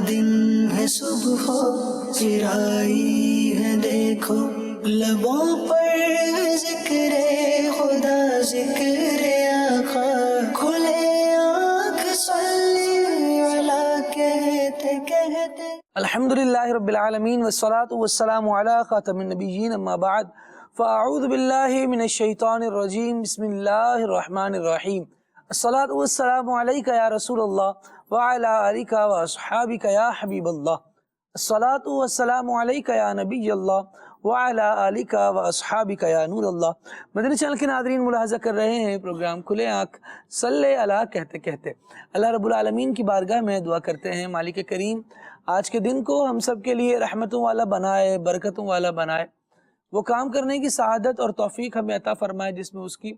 دن ہے صبح چرائی ہے دیکھو، لبوں پر ذکر خدا ذکر آقا، کھلے آنکھ صلی علی کہتے کہتے۔ الحمدللہ رب العالمین والصلاة والسلام علی خاتم النبیین، اما بعد فاعوذ باللہ من الشیطان الرجیم، بسم اللہ الرحمن الرحیم۔ الصلاة والسلام علیکہ یا رسول اللہ وعلی آلکہ واصحابکہ یا حبیب اللہ۔ الصلاة والسلام علیکہ یا نبی اللہ وعلی آلکہ واصحابکہ یا نور اللہ۔ مدنی چینل کے ناظرین ملاحظہ کر رہے ہیں پروگرام کھلے آنکھ صلی علی کہتے کہتے۔ اللہ رب العالمین کی بارگاہ میں دعا کرتے ہیں مالک کریم آج کے دن کو ہم سب کے لیے رحمتوں والا بنائے، برکتوں والا بنائے، وہ کام کرنے کی سعادت اور توفیق ہمیں عطا فرمائے جس میں اس کی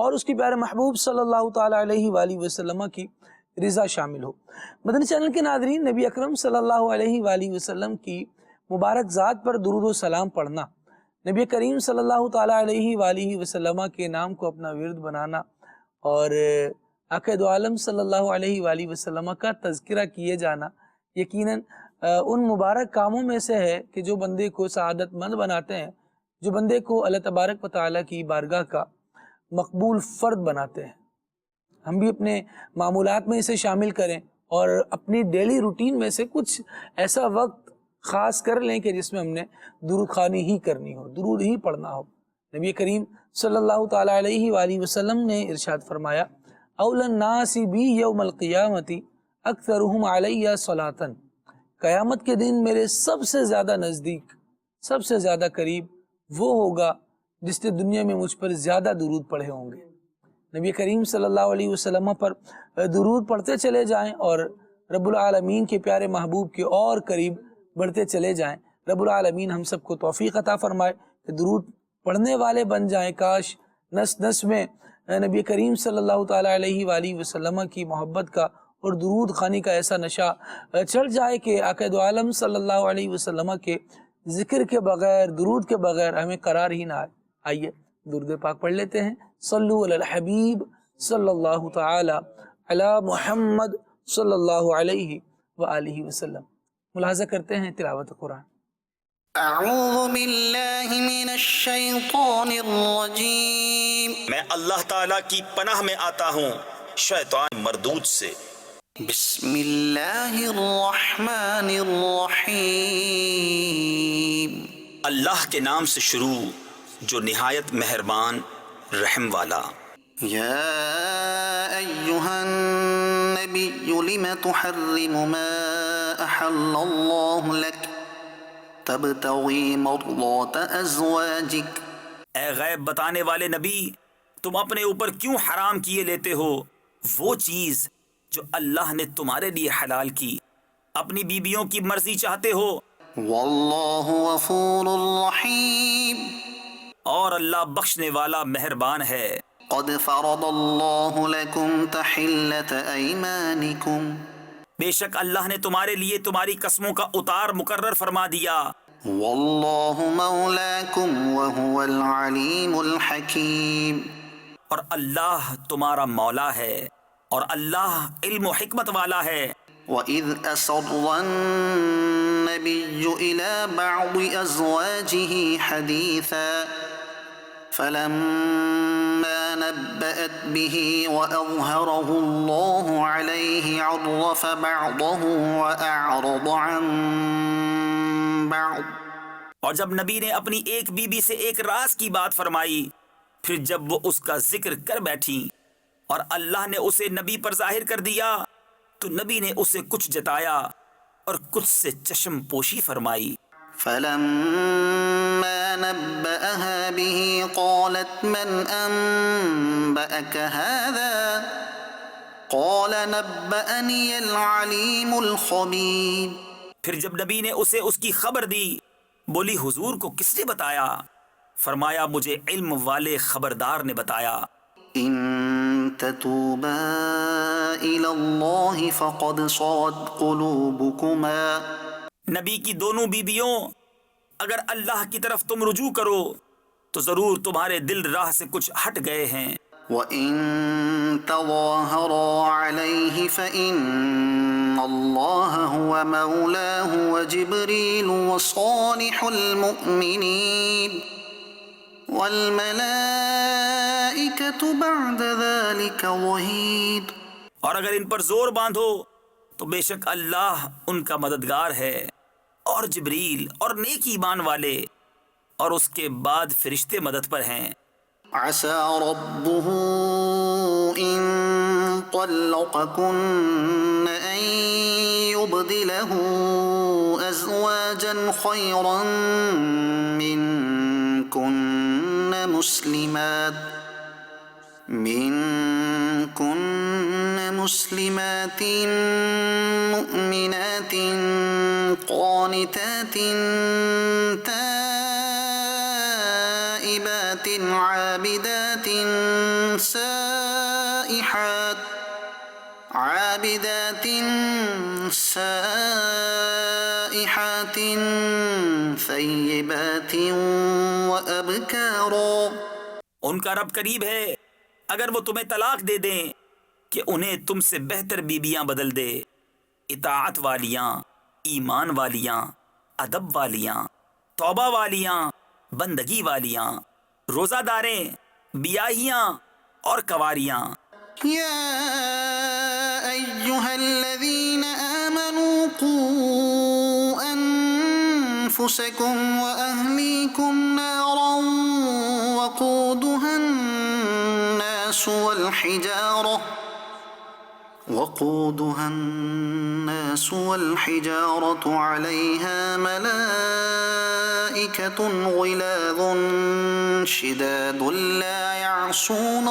اور اس کی پیارے محبوب صلی اللہ تعالیٰ علیہ وآلہ وسلم کی رضا شامل ہو۔ مدنی چینل کے ناظرین، نبی اکرم صلی اللہ علیہ وآلہ وسلم کی مبارک ذات پر درود و سلام پڑھنا، نبی کریم صلی اللہ تعالیٰ علیہ وآلہ وسلم کے نام کو اپنا ورد بنانا اور آقا دو عالم صلی اللہ علیہ وآلہ وسلم کا تذکرہ کیے جانا یقیناً ان مبارک کاموں میں سے ہے کہ جو بندے کو سعادت مند بناتے ہیں، جو بندے کو اللہ تبارک و تعالیٰ کی بارگاہ کا مقبول فرد بناتے ہیں۔ ہم بھی اپنے معمولات میں اسے شامل کریں اور اپنی ڈیلی روٹین میں سے کچھ ایسا وقت خاص کر لیں کہ جس میں ہم نے درود خوانی ہی کرنی ہو، درود ہی پڑھنا ہو۔ نبی کریم صلی اللہ تعالیٰ علیہ وآلہ وسلم نے ارشاد فرمایا، اول الناس بی یوم القیامت اکثرہم علیہ صلاۃً، قیامت کے دن میرے سب سے زیادہ نزدیک، سب سے زیادہ قریب وہ ہوگا جس نے دنیا میں مجھ پر زیادہ درود پڑھے ہوں گے۔ نبی کریم صلی اللہ علیہ وسلم پر درود پڑھتے چلے جائیں اور رب العالمین کے پیارے محبوب کے اور قریب بڑھتے چلے جائیں۔ رب العالمین ہم سب کو توفیق عطا فرمائے کہ درود پڑھنے والے بن جائیں۔ کاش نس نس میں نبی کریم صلی اللہ تعالیٰ علیہ وآلہ وسلم کی محبت کا اور درود خوانی کا ایسا نشہ چڑھ جائے کہ آقا دو عالم صلی اللہ علیہ وسلم کے ذکر کے بغیر، درود کے بغیر ہمیں قرار ہی نہ آئے۔ آئیے درود پاک پڑھ لیتے ہیں۔ صلو علی الحبیب صلی اللہ تعالی علی محمد صلی اللہ علیہ وآلہ وسلم۔ ملاحظہ کرتے ہیں تلاوت قرآن۔ اعوذ باللہ من الشیطان الرجیم، میں اللہ تعالیٰ کی پناہ میں آتا ہوں شیطان مردود سے۔ بسم اللہ الرحمن الرحیم، اللہ کے نام سے شروع جو نہایت مہربان رحم والا۔ یا ایہا النبی لم تحرم ما احل اللہ لک تبتغی مرضات ازواجک۔ اے غیب بتانے والے نبی، تم اپنے اوپر کیوں حرام کیے لیتے ہو وہ چیز جو اللہ نے تمہارے لیے حلال کی؟ اپنی بیویوں کی مرضی چاہتے ہو۔ واللہ غفور رحیم، اور اللہ بخشنے والا مہربان ہے۔ قد فرض اللہ لکم تحلۃ ایمانکم، بے شک اللہ نے تمہارے لیے تمہاری قسموں کا اتار مقرر فرما دیا۔ واللہ مولاکم وہو العلیم الحکیم، اور اللہ تمہارا مولا ہے اور اللہ علم و حکمت والا ہے۔ وَإِذْ أَسَرَّ النَّبِيُّ إِلَى بَعْضِ أَزْوَاجِهِ حَدِيثًا فَلَمَّا نَبَّأَتْ بِهِ وَأَظْهَرَهُ اللَّهُ عَلَيْهِ عَرَّفَ بَعْضَهُ وَأَعْرَضَ عَن بَعْضٍ۔ اور جب نبی نے اپنی ایک بیوی سے ایک راز کی بات فرمائی، پھر جب وہ اس کا ذکر کر بیٹھی اور اللہ نے اسے نبی پر ظاہر کر دیا تو نبی نے اسے کچھ جتایا اور کچھ سے چشم پوشی فرمائی۔ فَلَمَّا نَبَّأَهَا بِهِ قَالَتْ مَنْ أَنبَأَكَ هَذَا قَالَ نَبَّأَنِيَ الْعَلِيمُ الْخَبِيرُ۔ پھر جب نبی نے اسے اس کی خبر دی، بولی حضور کو کس نے بتایا؟ فرمایا مجھے علم والے خبردار نے بتایا۔ إِن تَتُوبَا إِلَى اللَّهِ فَقَدْ صَغَتْ قُلُوبُكُمَا، نبی کی دونوں بیویوں، اگر اللہ کی طرف تم رجوع کرو تو ضرور تمہارے دل راہ سے کچھ ہٹ گئے ہیں۔ وَإِن تَظَاهَرَا عَلَيْهِ فَإِنَّ الله هو مولاه وجبريل وصالح المؤمنين والملائكة بعد ذلك ظهير۔ اور اگر ان پر زور باندھو تو بے شک اللہ ان کا مددگار ہے، اور جبریل اور نیک ایمان والے، اور اس کے بعد فرشتے مدد پر ہیں۔ عسى ربه إن طلقكن أن يبدله أزواجا خيرا منكن مسلمات مؤمنات قانتات تائبات عابدات سائحات ثيبات وأبكارا۔ ان کا رب قریب ہے اگر وہ تمہیں طلاق دے دیں کہ انہیں تم سے بہتر بیویاں بدل دے، اطاعت والیاں، ایمان والیاں، ادب والیاں، توبہ والیاں، بندگی والیاں، روزہ داریں، بیاہیاں اور کنواریاں۔ يا أيها الذين آمنوا قوا أنفسكم وأهليكم نارا وقودها الناس والحجارة عليها ملائكة غلاظ شداد لا يعصون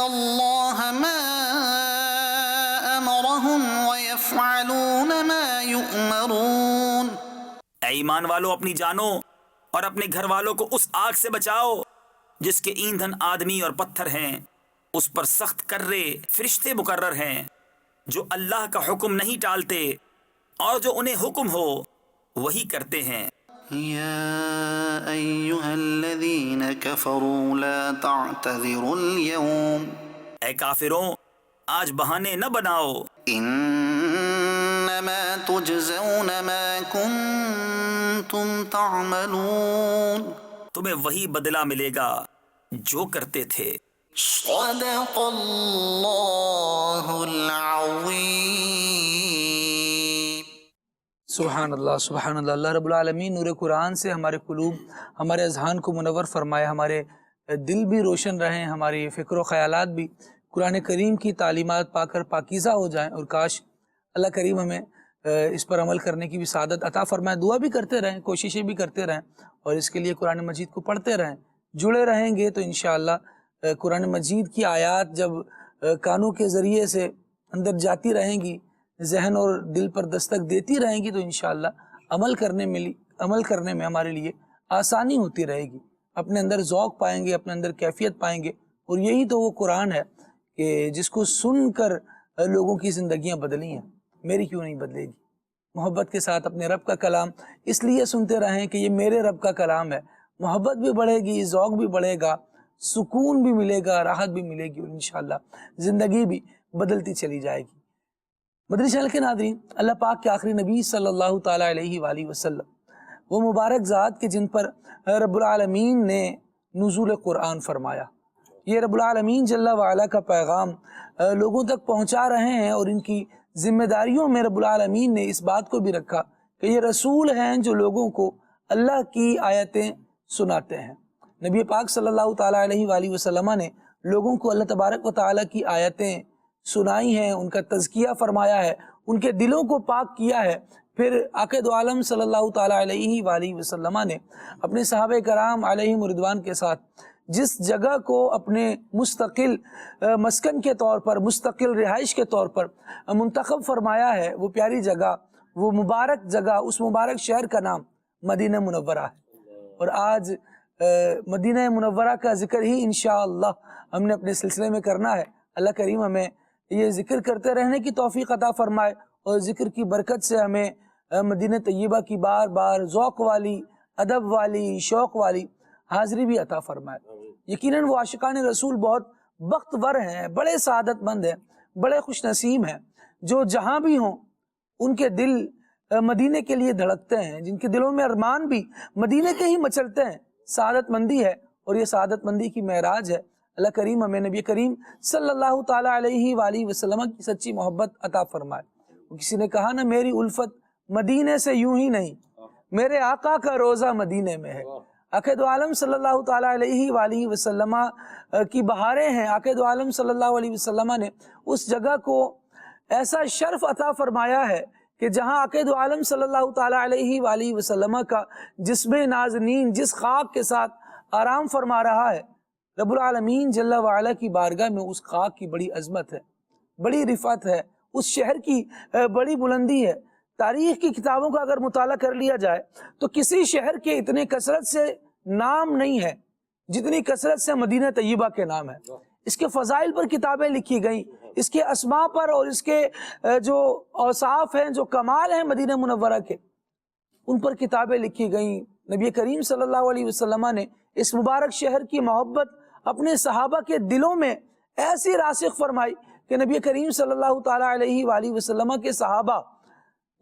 الله ما أمرهم ويفعلون ما يؤمرون۔ اے ایمان والو، اپنی جانوں اور اپنے گھر والوں کو اس آگ سے بچاؤ جس کے ایندھن آدمی اور پتھر ہیں، اس پر سخت کرے فرشتے مقرر ہیں جو اللہ کا حکم نہیں ٹالتے اور جو انہیں حکم ہو وہی کرتے ہیں۔ يا أيها الذين كفروا لا تعتذروا اليوم، اے کافروں آج بہانے نہ بناؤ، إنما تجزون ما كنتم تعملون، تمہیں وہی بدلہ ملے گا جو کرتے تھے۔ صدق اللہ العظیم۔ سبحان اللہ، سبحان اللہ۔ اللہ رب العالمین نور قرآن سے ہمارے قلوب، ہمارے اذہان کو منور فرمائے، ہمارے دل بھی روشن رہیں، ہماری فکر و خیالات بھی قرآن کریم کی تعلیمات پا کر پاکیزہ ہو جائیں، اور کاش اللہ کریم ہمیں اس پر عمل کرنے کی بھی سعادت عطا فرمائے۔ دعا بھی کرتے رہیں، کوششیں بھی کرتے رہیں، اور اس کے لیے قرآن مجید کو پڑھتے رہیں۔ جڑے رہیں گے تو انشاءاللہ قرآن مجید کی آیات جب کانوں کے ذریعے سے اندر جاتی رہیں گی، ذہن اور دل پر دستک دیتی رہیں گی، تو انشاءاللہ عمل کرنے میں ہمارے لیے آسانی ہوتی رہے گی، اپنے اندر ذوق پائیں گے، اپنے اندر کیفیت پائیں گے۔ اور یہی تو وہ قرآن ہے کہ جس کو سن کر لوگوں کی زندگیاں بدلی ہیں، میری کیوں نہیں بدلے گی؟ محبت کے ساتھ اپنے رب کا کلام اس لیے سنتے رہیں کہ یہ میرے رب کا کلام ہے، محبت بھی بڑھے گی، ذوق بھی بڑھے گا، سکون بھی ملے گا، راحت بھی ملے گی، اور انشاءاللہ زندگی بھی بدلتی چلی جائے گی۔ مدنی چینل کے ناظرین، اللہ پاک کے آخری نبی صلی اللہ تعالیٰ علیہ وآلہ وسلم وہ مبارک ذات کے جن پر رب العالمین نے نزول قرآن فرمایا، یہ رب العالمین جل وعلا کا پیغام لوگوں تک پہنچا رہے ہیں، اور ان کی ذمہ داریوں میں رب العالمین نے اس بات کو بھی رکھا کہ یہ رسول ہیں جو لوگوں کو اللہ کی آیتیں سناتے ہیں۔ نبی پاک صلی اللہ تعالیٰ علیہ وآلہ وسلم نے لوگوں کو اللہ تبارک و تعالیٰ کی آیتیں سنائی ہیں، ان کا تزکیہ فرمایا ہے، ان کے دلوں کو پاک کیا ہے۔ پھر آقا دو عالم صلی اللہ تعالیٰ علیہ وآلہ وسلم نے اپنے صحابہ کرام علیہم رضوان کے ساتھ جس جگہ کو اپنے مستقل مسکن کے طور پر، مستقل رہائش کے طور پر منتخب فرمایا ہے، وہ پیاری جگہ، وہ مبارک جگہ، اس مبارک شہر کا نام مدینہ منورہ ہے۔ اور آج مدینہ منورہ کا ذکر ہی انشاءاللہ ہم نے اپنے سلسلے میں کرنا ہے۔ اللہ کریم ہمیں یہ ذکر کرتے رہنے کی توفیق عطا فرمائے، اور ذکر کی برکت سے ہمیں مدینہ طیبہ کی بار بار ذوق والی، ادب والی، شوق والی حاضری بھی عطا فرمائے۔ یقیناً وہ عاشقان رسول بہت بختور ہیں، بڑے سعادت مند ہیں، بڑے خوش نصیب ہیں، جو جہاں بھی ہوں ان کے دل مدینے کے لیے دھڑکتے ہیں، جن کے دلوں میں ارمان بھی مدینے کے ہی مچلتے ہیں۔ سعادت مندی ہے، اور یہ سعادت مندی کی معراج ہے۔ اللہ کریم ہمیں نبی کریم صلی اللہ تعالیٰ علیہ وآلہ وسلم کی سچی محبت عطا فرمائے۔ کسی نے کہا نا، میری الفت مدینے سے یوں ہی نہیں، میرے آقا کا روزہ مدینے میں ہے۔ آقا دو عالم صلی اللہ تعالیٰ علیہ وآلہ وسلم کی بہاریں ہیں۔ آقا دو عالم صلی اللہ علیہ وسلم نے اس جگہ کو ایسا شرف عطا فرمایا ہے کہ جہاں آقا دو عالم صلی اللہ تعالیٰ علیہ وآلہ وسلم کا جسم نازنین جس خاک کے ساتھ آرام فرما رہا ہے، رب العالمین جل وعلا کی بارگاہ میں اس خاک کی بڑی عظمت ہے، بڑی رفعت ہے، اس شہر کی بڑی بلندی ہے۔ تاریخ کی کتابوں کا اگر مطالعہ کر لیا جائے تو کسی شہر کے اتنے کثرت سے نام نہیں ہے جتنی کثرت سے مدینہ طیبہ کے نام ہے۔ اس کے فضائل پر کتابیں لکھی گئیں، اس کے اسماء پر اور اس کے جو اوصاف ہیں، جو کمال ہیں مدینہ منورہ کے، ان پر کتابیں لکھی گئیں۔ نبی کریم صلی اللہ علیہ وسلم نے اس مبارک شہر کی محبت اپنے صحابہ کے دلوں میں ایسی راسخ فرمائی کہ نبی کریم صلی اللہ تعالیٰ علیہ وآلہ وسلم کے صحابہ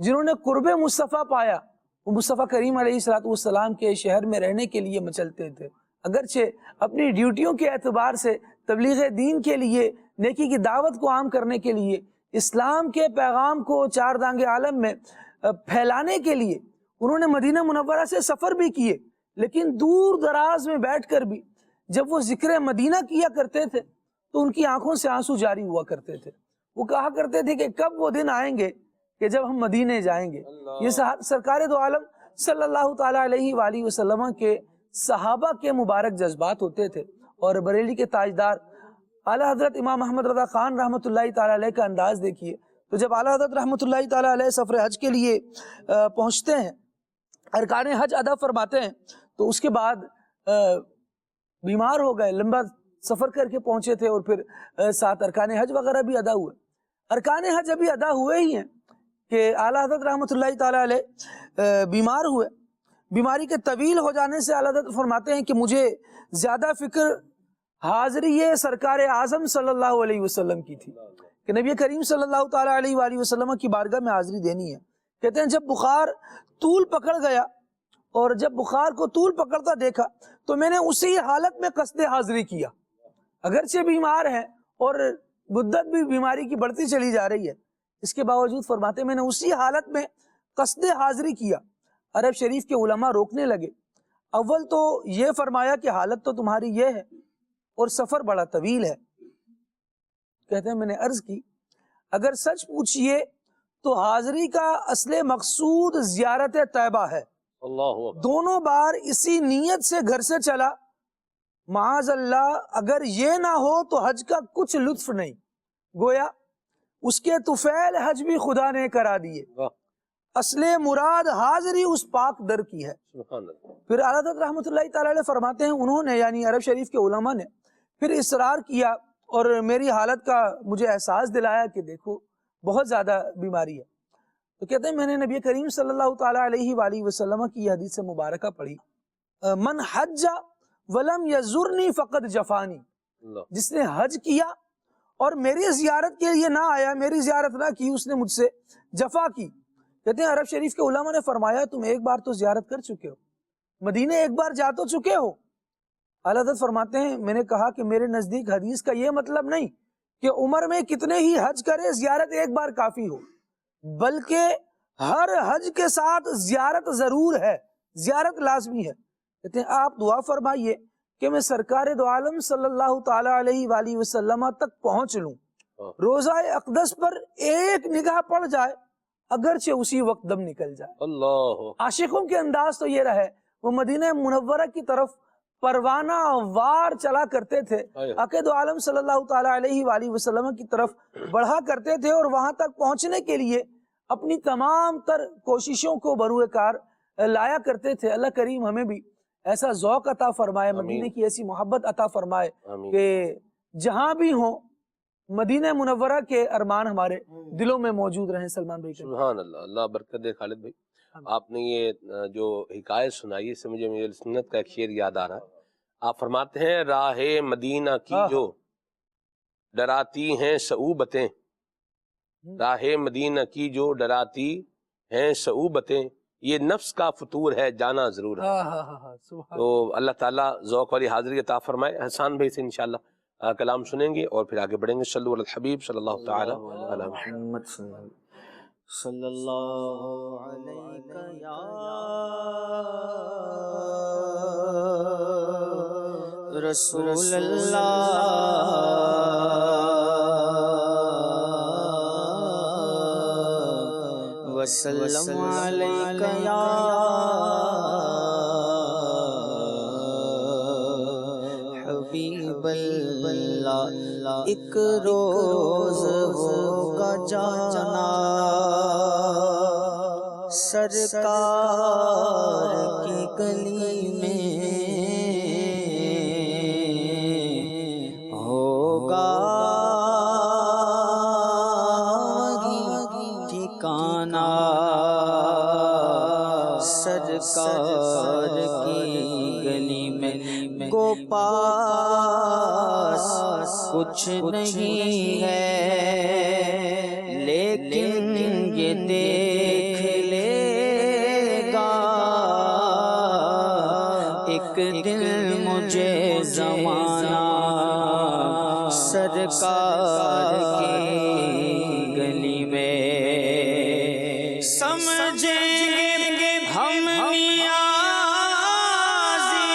جنہوں نے قرب مصطفیٰ پایا، وہ مصطفیٰ کریم علیہ السلام کے شہر میں رہنے کے لیے مچلتے تھے۔ اگرچہ اپنی ڈیوٹیوں کے اعتبار سے تبلیغ دین کے لیے، نیکی کی دعوت کو عام کرنے کے لیے، اسلام کے پیغام کو چار دانگ عالم میں پھیلانے کے لیے انہوں نے مدینہ منورہ سے سفر بھی کیے، لیکن دور دراز میں بیٹھ کر بھی جب وہ ذکر مدینہ کیا کرتے تھے تو ان کی آنکھوں سے آنسو جاری ہوا کرتے تھے۔ وہ کہا کرتے تھے کہ کب وہ دن آئیں گے کہ جب ہم مدینے جائیں گے۔ یہ سرکار دو عالم صلی اللہ تعالیٰ علیہ وآلہ وسلم کے صحابہ کے مبارک جذبات ہوتے تھے۔ اور بریلی کے تاجدار اعلیٰ حضرت امام احمد رضا خان رحمۃ اللہ تعالیٰ علیہ کا انداز دیکھیے۔ تو جب اعلیٰ حضرت رحمۃ اللہ تعالیٰ علیہ سفر حج کے لیے پہنچتے ہیں، ارکان حج ادا فرماتے ہیں، تو اس کے بعد بیمار ہو گئے، لمبا سفر کر کے پہنچے تھے، اور پھر ساتھ ارکان حج وغیرہ بھی ادا ہوئے۔ ارکان حج ابھی ادا ہوئے ہی ہیں کہ اعلیٰ حضرت رحمۃ اللہ تعالیٰ علیہ بیمار ہوئے۔ بیماری کے طویل ہو جانے سے اعلیٰ حضرت فرماتے ہیں کہ مجھے زیادہ فکر حاضری سرکار اعظم صلی اللہ علیہ وسلم کی تھی کہ نبی کریم صلی اللہ تعالیٰ علیہ وآلہ وسلم کی بارگاہ میں حاضری دینی ہے۔ کہتے ہیں جب بخار طول پکڑ گیا، اور جب بخار کو طول پکڑتا دیکھا تو میں نے اسی حالت میں قصد حاضری کیا۔ اگرچہ بیمار ہیں اور مدت بھی بیماری کی بڑھتی چلی جا رہی ہے، اس کے باوجود فرماتے میں نے اسی حالت میں قصد حاضری کیا۔ عرب شریف کے علماء روکنے لگے۔ اول تو یہ فرمایا کہ حالت تو تمہاری یہ ہے اور سفر بڑا طویل ہے۔ کہتے ہیں میں نے عرض کی اگر سچ پوچھئے تو حاضری کا اصل مقصود زیارت طیبہ ہے۔ دونوں بار اسی نیت سے گھر سے چلا، معاذ اللہ اگر یہ نہ ہو تو حج کا کچھ لطف نہیں، گویا اس کے طفیل حج بھی خدا نے کرا دیے۔ اصل مراد حاضری اس پاک در کی ہے۔ پھر اعلیٰ حضرت رحمۃ اللہ تعالیٰ علیہ فرماتے ہیں انہوں نے یعنی عرب شریف کے علماء نے پھر اصرار کیا اور میری حالت کا مجھے احساس دلایا کہ دیکھو بہت زیادہ بیماری ہے۔ تو کہتے ہیں میں نے نبی کریم صلی اللہ تعالیٰ علیہ وآلہ وسلم کی یہ حدیث مبارکہ پڑھی، من حج ولم یزرنی فقد جفانی، جس نے حج کیا اور میری زیارت کے لیے نہ آیا، میری زیارت نہ کی، اس نے مجھ سے جفا کی۔ کہتے ہیں عرب شریف کے علماء نے فرمایا تم ایک بار تو زیارت کر چکے ہو، مدینے ایک بار جا تو چکے ہو۔ اعلیٰ حضرت فرماتے ہیں میں نے کہا کہ میرے نزدیک حدیث کا یہ مطلب نہیں کہ عمر میں کتنے ہی حج کرے زیارت ایک بار کافی ہو، بلکہ ہر حج کے ساتھ زیارت ضرور ہے، زیارت لازمی ہے۔ کہتے ہیں آپ دعا فرمائیے کہ میں سرکار دو عالم صلی اللہ تعالیٰ علیہ وآلہ وسلم تک پہنچ لوں، روزہ اقدس پر ایک نگاہ پڑ جائے، اگرچہ اسی وقت دم نکل جائے۔ اللہ عاشقوں کے انداز تو یہ رہے، وہ مدینہ منورہ کی طرف پروانہ وار چلا کرتے تھے، آقا دو عالم صلی اللہ تعالیٰ علیہ وآلہ وسلم کی طرف بڑھا کرتے تھے، اور وہاں تک پہنچنے کے لیے اپنی تمام تر کوششوں کو بروئے کار لایا کرتے تھے۔ اللہ کریم ہمیں بھی ایسا ذوق عطا فرمائے، مدینے کی ایسی محبت عطا فرمائے کہ جہاں بھی ہوں مدینہ منورہ کے ارمان ہمارے دلوں میں موجود رہیں۔ سلمان بھائی سبحان اللہ، اللہ برکت دے خالد بھائی۔ آپ نے یہ جو حکایت سنائی، اس سے مجھے سنت کا ایک شعر یاد آ رہا ہے۔ آپ فرماتے ہیں راہ مدینہ کی جو ڈراتی ہیں صعوبتیں، راہ مدینہ کی جو ڈراتی ہیں صعوبتیں، یہ نفس کا فطور ہے جانا ضرور ہے۔ تو اللہ تعالیٰ ذوق والی حاضری عطا فرمائے۔ حسان بھائی سے انشاءاللہ کلام سنیں گے اور پھر آگے بڑھیں گے۔ صلو علی الحبیب صلی اللہ تعالی علی محمد۔ صلی اللہ علیہ یا رسول اللہ وسلم علیک یا حبیب اللہ، ایک روز ہوگا جانا سرکار کی گلی میں، ہوگا ٹھکانہ سرکار کی گلی میں، کو پاس کچھ نہیں ہے لیکن یہ دیکھ لے گا ایک دن مجھے زمانہ سرکار کی گلی میں، سمجھیں گے ہم نیازی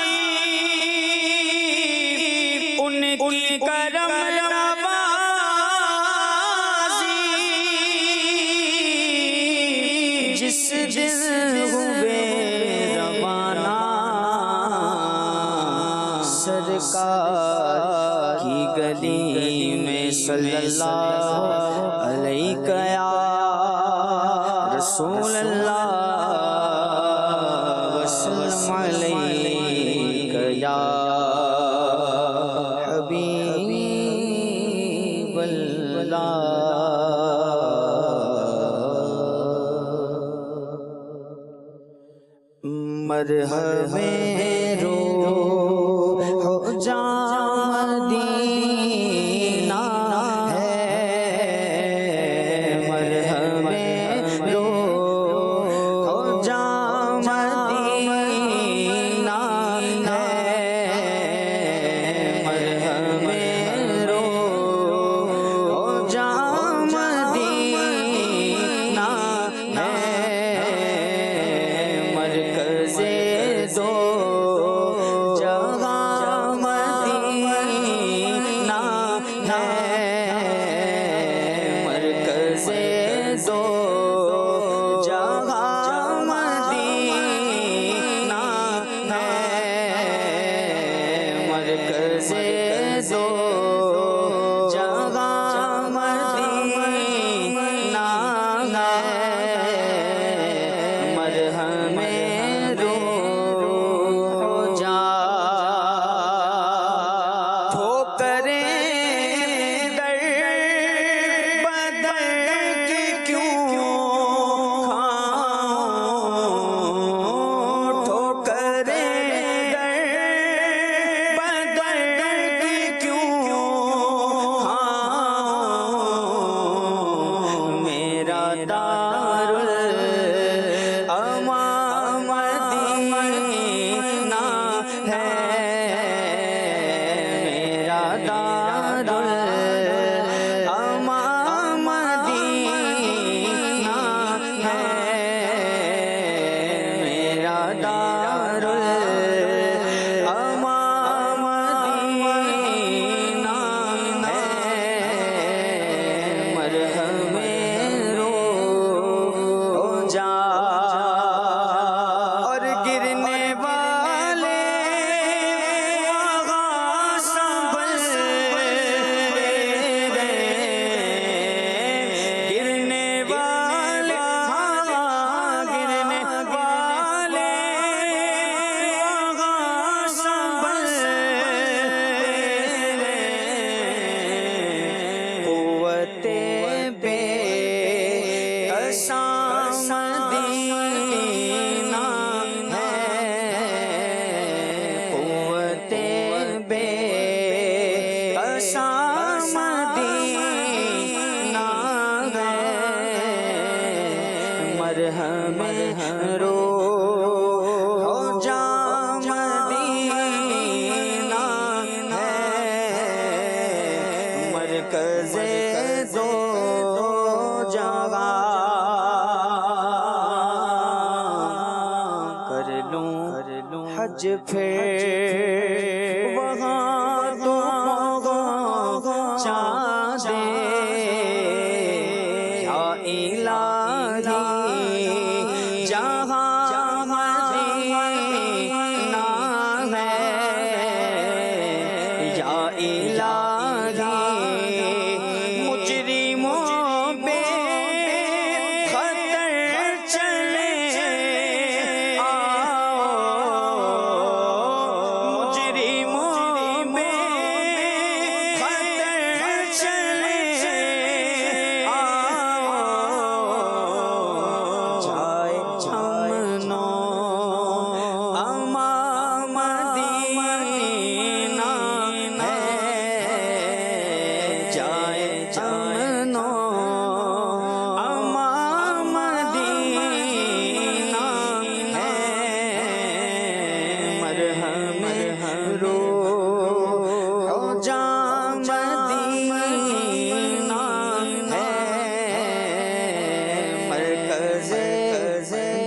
ان کی کرم نوازی، جس دن ہوئے روانہ سرکار کی گلی میں، صلی اللہ علیہ یا رسول اللہ وسلم علیک یا حبیب اللہ۔ مرحبا روح جاں مدینہ ہے، مرحبا روح جاں مدینہ ہے، مرحبا روح جاں مدینہ ہے، مرکز دو جہاں مدینہ ہے، مرکز دو جہاں مدینہ ہے، مرکز دو جہاں مدینہ ہے، مرہم روح جاں، ٹھوکریں در بدر کی کیوں کھاؤں، ٹھوکریں در بدر کی کیوں ایسا مدینہ ہے مرہم رو جا مدینہ ہے مرکز دو جگہ کر لوں حج پھر وہاں تو پہنچا دے یا الہی جہاں مدینہ ہے یا الہی مجرموں پہ خطر چلے مجرموں پہ خطر چلے جائے امن و امان مدینہ ہے جائے امن و امان مدینہ ہے مرہم رو جا مدینہ ہے مرکز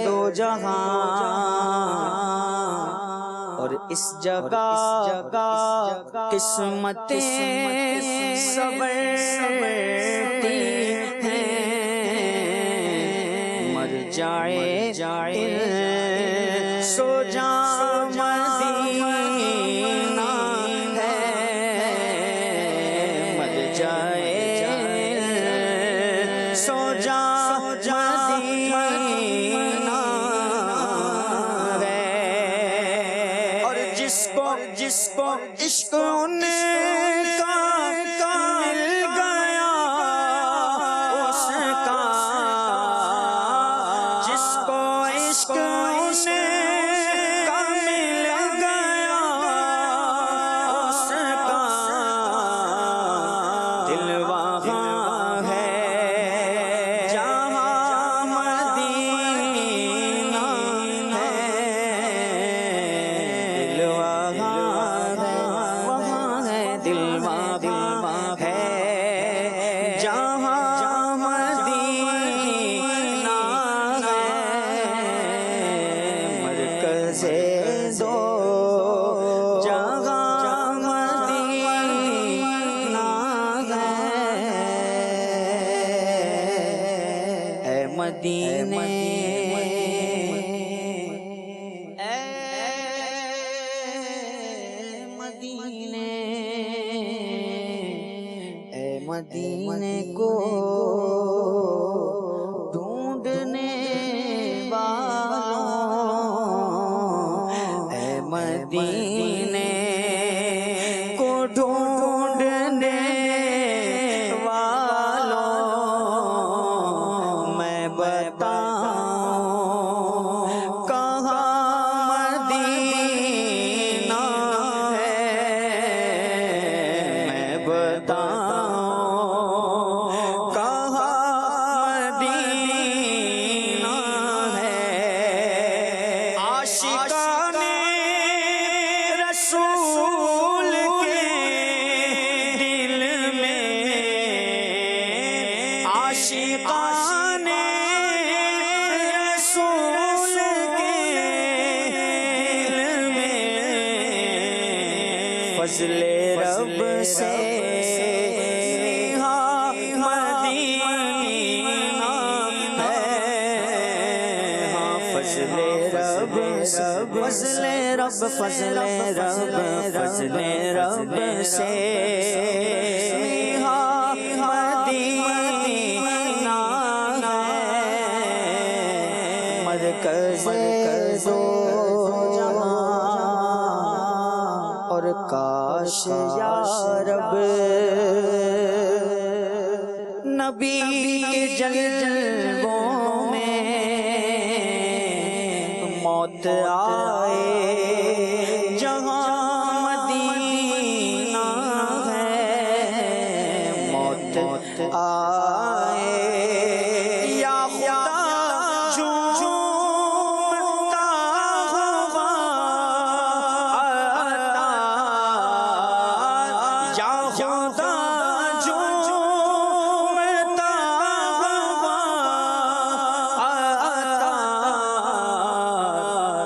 دو جہاں اور اس جگہ قسمتیں سنورتی ہیں مر جائے سو جا مدینہ ہے مر جائے سو جا مدینہ ہے اور جس کو عشق ان کا مل گیا اس کا جس کو عشق ان کا مل گیا اس کا دل وہاں ہے جہاں مدینہ ہے دل وہاں ہے دل وہاں ہے جہاں مدینہ ہے مرکز دو جگہ مدینہ ہے اے مدینے اے مدینے کو ڈھونڈنے والوں اے مدینے کو ڈھونڈنے والوں میں بتاؤں کہاں مدینہ ہے میں بتاؤں کہاں مدینہ ہے عاشقان رسول کے دل میں عاشقان رسول کے دل میں فضل رب سے مدینہ ہے ہاں فضل رب فضل رب فضل رب فضل رب سے مدینہ ہے مرکز دو جہاں اور کاش یا رب نبی کے جلووں میں موت آئے جہاں مدینہ ہے آئے یا خدا جھومتا ہوا عطا، یا خدا جھومتا ہوا عطا،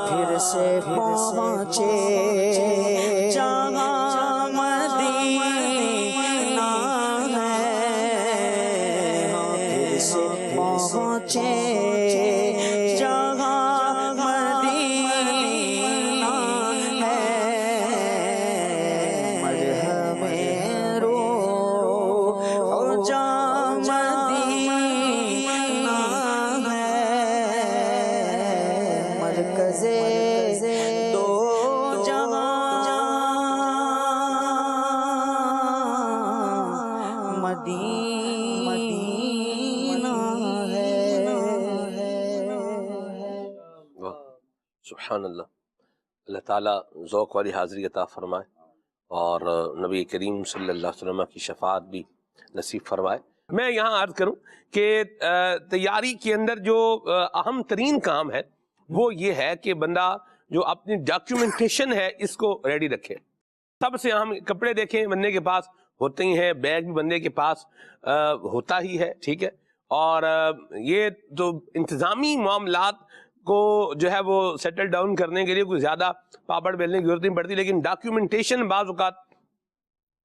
پھر سے پہنچے جہاں مدینہ ہے، پھر سے پہنچے جہاں مدینہ ہے، مرہم روح جہاں مدینہ ہے، مرکز دو جہاں مدینہ ہے۔ واہ، سبحان اللہ۔ اللہ تعالیٰ ذوق والی حاضری عطا فرمائے اور نبی کریم صلی اللہ علیہ وسلم کی شفاعت بھی نصیب فرمائے۔ میں یہاں عرض کروں کہ تیاری کے اندر جو اہم ترین کام ہے وہ یہ ہے کہ بندہ جو اپنی ڈاکیومنٹیشن ہے اس کو ریڈی رکھے۔ سب سے اہم کپڑے دیکھیں بندے کے پاس ہوتے ہی ہیں، بیگ بھی بندے کے پاس ہوتا ہی ہے، ٹھیک ہے، اور یہ تو انتظامی معاملات کو جو ہے وہ سیٹل ڈاؤن کرنے کے لیے کوئی زیادہ پاپڑ بیلنے کی ضرورت نہیں پڑتی، لیکن ڈاکیومنٹیشن بعض اوقات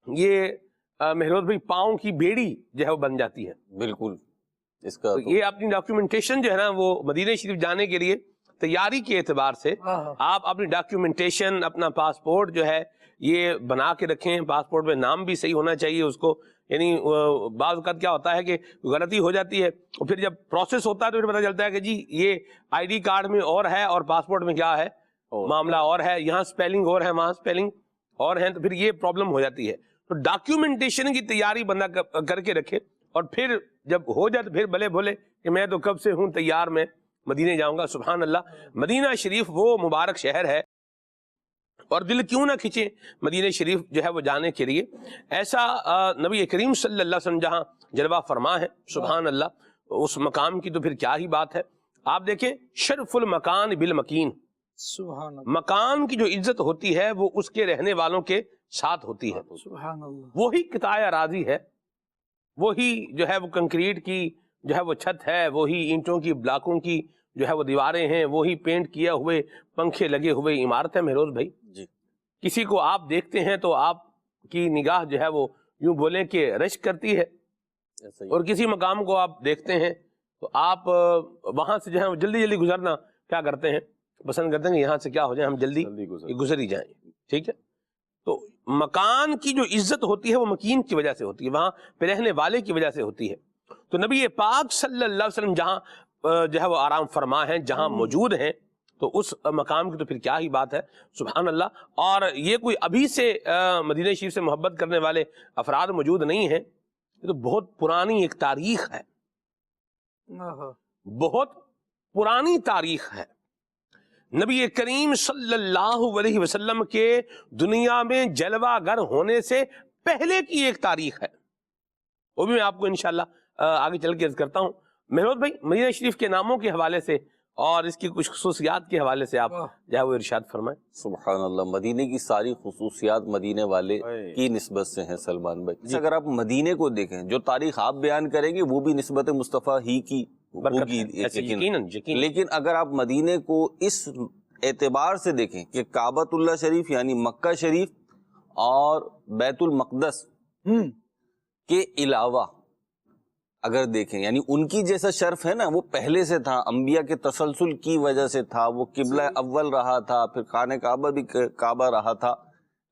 یہ مہروز بھائی پاؤں کی بیڑی جو ہے وہ بن جاتی ہے۔ بالکل، اس کا یہ اپنی ڈاکیومنٹیشن جو ہے نا وہ مدینہ شریف جانے کے لیے تیاری کے اعتبار سے آپ اپنی ڈاکیومنٹیشن، اپنا پاسپورٹ جو ہے یہ بنا کے رکھیں۔ پاسپورٹ میں نام بھی صحیح ہونا چاہیے اس کو، یعنی بعض اوقات کیا ہوتا ہے کہ غلطی ہو جاتی ہے اور پھر جب پروسیس ہوتا ہے تو پھر پتہ چلتا ہے کہ جی یہ آئی ڈی کارڈ میں اور ہے اور پاسپورٹ میں کیا ہے معاملہ اور ہے، یہاں سپیلنگ اور ہے وہاں سپیلنگ اور ہے، تو پھر یہ پرابلم ہو جاتی ہے۔ تو ڈاکیومنٹیشن کی تیاری بندہ کر کے رکھے اور پھر جب ہو جائے تو پھر بھلے بولے کہ میں تو کب سے ہوں تیار، میں مدینے جاؤں گا۔ سبحان اللہ، مدینہ شریف وہ مبارک شہر ہے اور دل کیوں نہ کھنچے مدینہ شریف جو ہے وہ جانے کے لیے۔ ایسا نبی کریم صلی اللہ علیہ وسلم جہاں جلوہ فرما ہے، سبحان اللہ، اس مقام کی تو پھر کیا ہی بات ہے۔ آپ دیکھیں شرف المکان بالمکین، سبحان اللہ، مکان کی جو عزت ہوتی ہے وہ اس کے رہنے والوں کے ساتھ ہوتی ہے۔ سبحان اللہ، وہی قطع اراضی ہے، وہی جو ہے وہ کنکریٹ کی جو ہے وہ چھت ہے، وہی اینٹوں کی بلاکوں کی جو ہے وہ دیواریں ہیں، وہی پینٹ کیا ہوئے پنکھے لگے ہوئے عمارت ہے مہروز بھائی۔ جی، کسی کو آپ دیکھتے ہیں تو آپ کی نگاہ جو ہے وہ یوں بولیں کہ رشک کرتی ہے، ایسا ہی اور کسی مقام کو آپ دیکھتے ہیں تو آپ وہاں سے جو ہے جلدی جلدی گزرنا کیا کرتے ہیں، پسند کرتے ہیں کہ یہاں سے کیا ہو جائے ہم جلدی گزر ہی جائیں، ٹھیک ہے۔ تو مکان کی جو عزت ہوتی ہے وہ مکین کی وجہ سے ہوتی ہے، وہاں پہ رہنے والے کی وجہ سے ہوتی ہے۔ تو نبی پاک صلی اللہ علیہ وسلم جہاں جو ہے وہ آرام فرما ہیں، جہاں موجود ہیں، تو اس مقام کی تو پھر کیا ہی بات ہے، سبحان اللہ۔ اور یہ کوئی ابھی سے مدینہ شریف سے محبت کرنے والے افراد موجود نہیں ہیں، یہ تو بہت پرانی ایک تاریخ ہے، بہت پرانی تاریخ ہے۔ نبی کریم صلی اللہ علیہ وسلم کے دنیا میں جلوہ گر ہونے سے پہلے کی ایک تاریخ ہے، وہ بھی میں آپ کو انشاءاللہ آگے چل کے عرض کرتا ہوں۔ مہروز بھائی مدینہ شریف کے ناموں کے حوالے سے اور اس کی کچھ خصوصیات کے حوالے سے آپ جو ہے وہ ارشاد فرمائیں۔ سبحان اللہ، مدینے کی ساری خصوصیات مدینے والے کی نسبت سے ہیں سلمان بھائی۔ اگر آپ مدینے کو دیکھیں، جو تاریخ آپ بیان کریں گے وہ بھی نسبت مصطفیٰ ہی کی ہوگی، لیکن اگر آپ مدینے کو اس اعتبار سے دیکھیں کہ کعبۃ اللہ شریف یعنی مکہ شریف اور بیت المقدس کے علاوہ اگر دیکھیں، یعنی ان کی جیسا شرف ہے نا وہ پہلے سے تھا، انبیاء کے تسلسل کی وجہ سے تھا، وہ قبلہ اول رہا تھا، پھر خانہ کعبہ بھی کعبہ رہا تھا،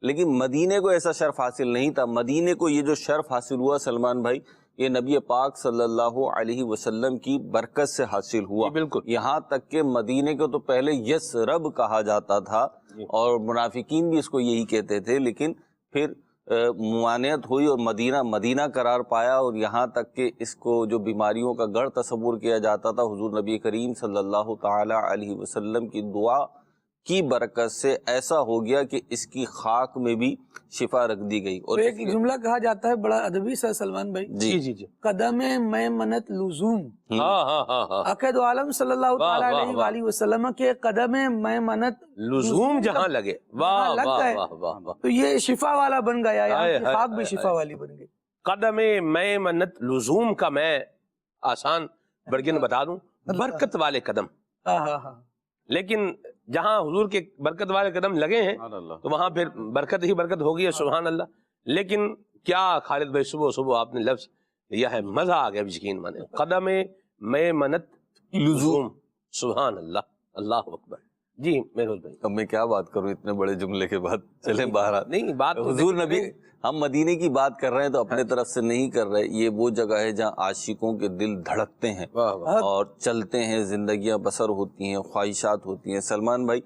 لیکن مدینے کو ایسا شرف حاصل نہیں تھا۔ مدینے کو یہ جو شرف حاصل ہوا سلمان بھائی، یہ نبی پاک صلی اللہ علیہ وسلم کی برکت سے حاصل ہوا۔ بالکل، یہاں تک کہ مدینے کو تو پہلے یثرب کہا جاتا تھا اور منافقین بھی اس کو یہی کہتے تھے، لیکن پھر ممانعت ہوئی اور مدینہ مدینہ قرار پایا، اور یہاں تک کہ اس کو جو بیماریوں کا گڑھ تصور کیا جاتا تھا، حضور نبی کریم صلی اللہ تعالی علیہ وسلم کی دعا کی برکت سے ایسا ہو گیا کہ اس کی خاک میں بھی شفا رکھ دی گئی. اور ایک جملہ کہا جاتا ہے بڑا ادبی سا سلمان بھائی، جی قدم میمنت لزوم. ہاں عقائد دو عالم صلی اللہ تعالیٰ علیہ وآلہ وسلم کے قدم میمنت لزوم جہاں لگے، واہ لگ واہ گئے واہ واہ واہ. تو یہ شفا والا بن گیا، یہاں ہائے کی ہائے خاک بھی ہائے شفا والی بن گئی. قدم میمنت لزوم کا میں آسان برگن بتا دوں، برکت والے قدم. ہاں لیکن جہاں حضور کے برکت والے قدم لگے ہیں تو وہاں پھر برکت ہی برکت ہوگی، سبحان اللہ. لیکن کیا خالد بھائی صبح صبح آپ نے لفظ لیا ہے، مزہ آ گیا یقین مانے. قدم میمنت لزوم، سبحان اللہ، اللہ اکبر. جی مہروز بھائی. اب میں کیا بات کروں اتنے بڑے جملے کے بعد. چلیں باہر نہیں بات تو حضور نبی، ہم مدینے کی بات کر رہے ہیں تو اپنے طرف سے نہیں کر رہے. یہ وہ جگہ ہے جہاں عاشقوں کے دل دھڑکتے ہیں اور چلتے ہیں، زندگیاں بسر ہوتی ہیں، خواہشات ہوتی ہیں. سلمان بھائی،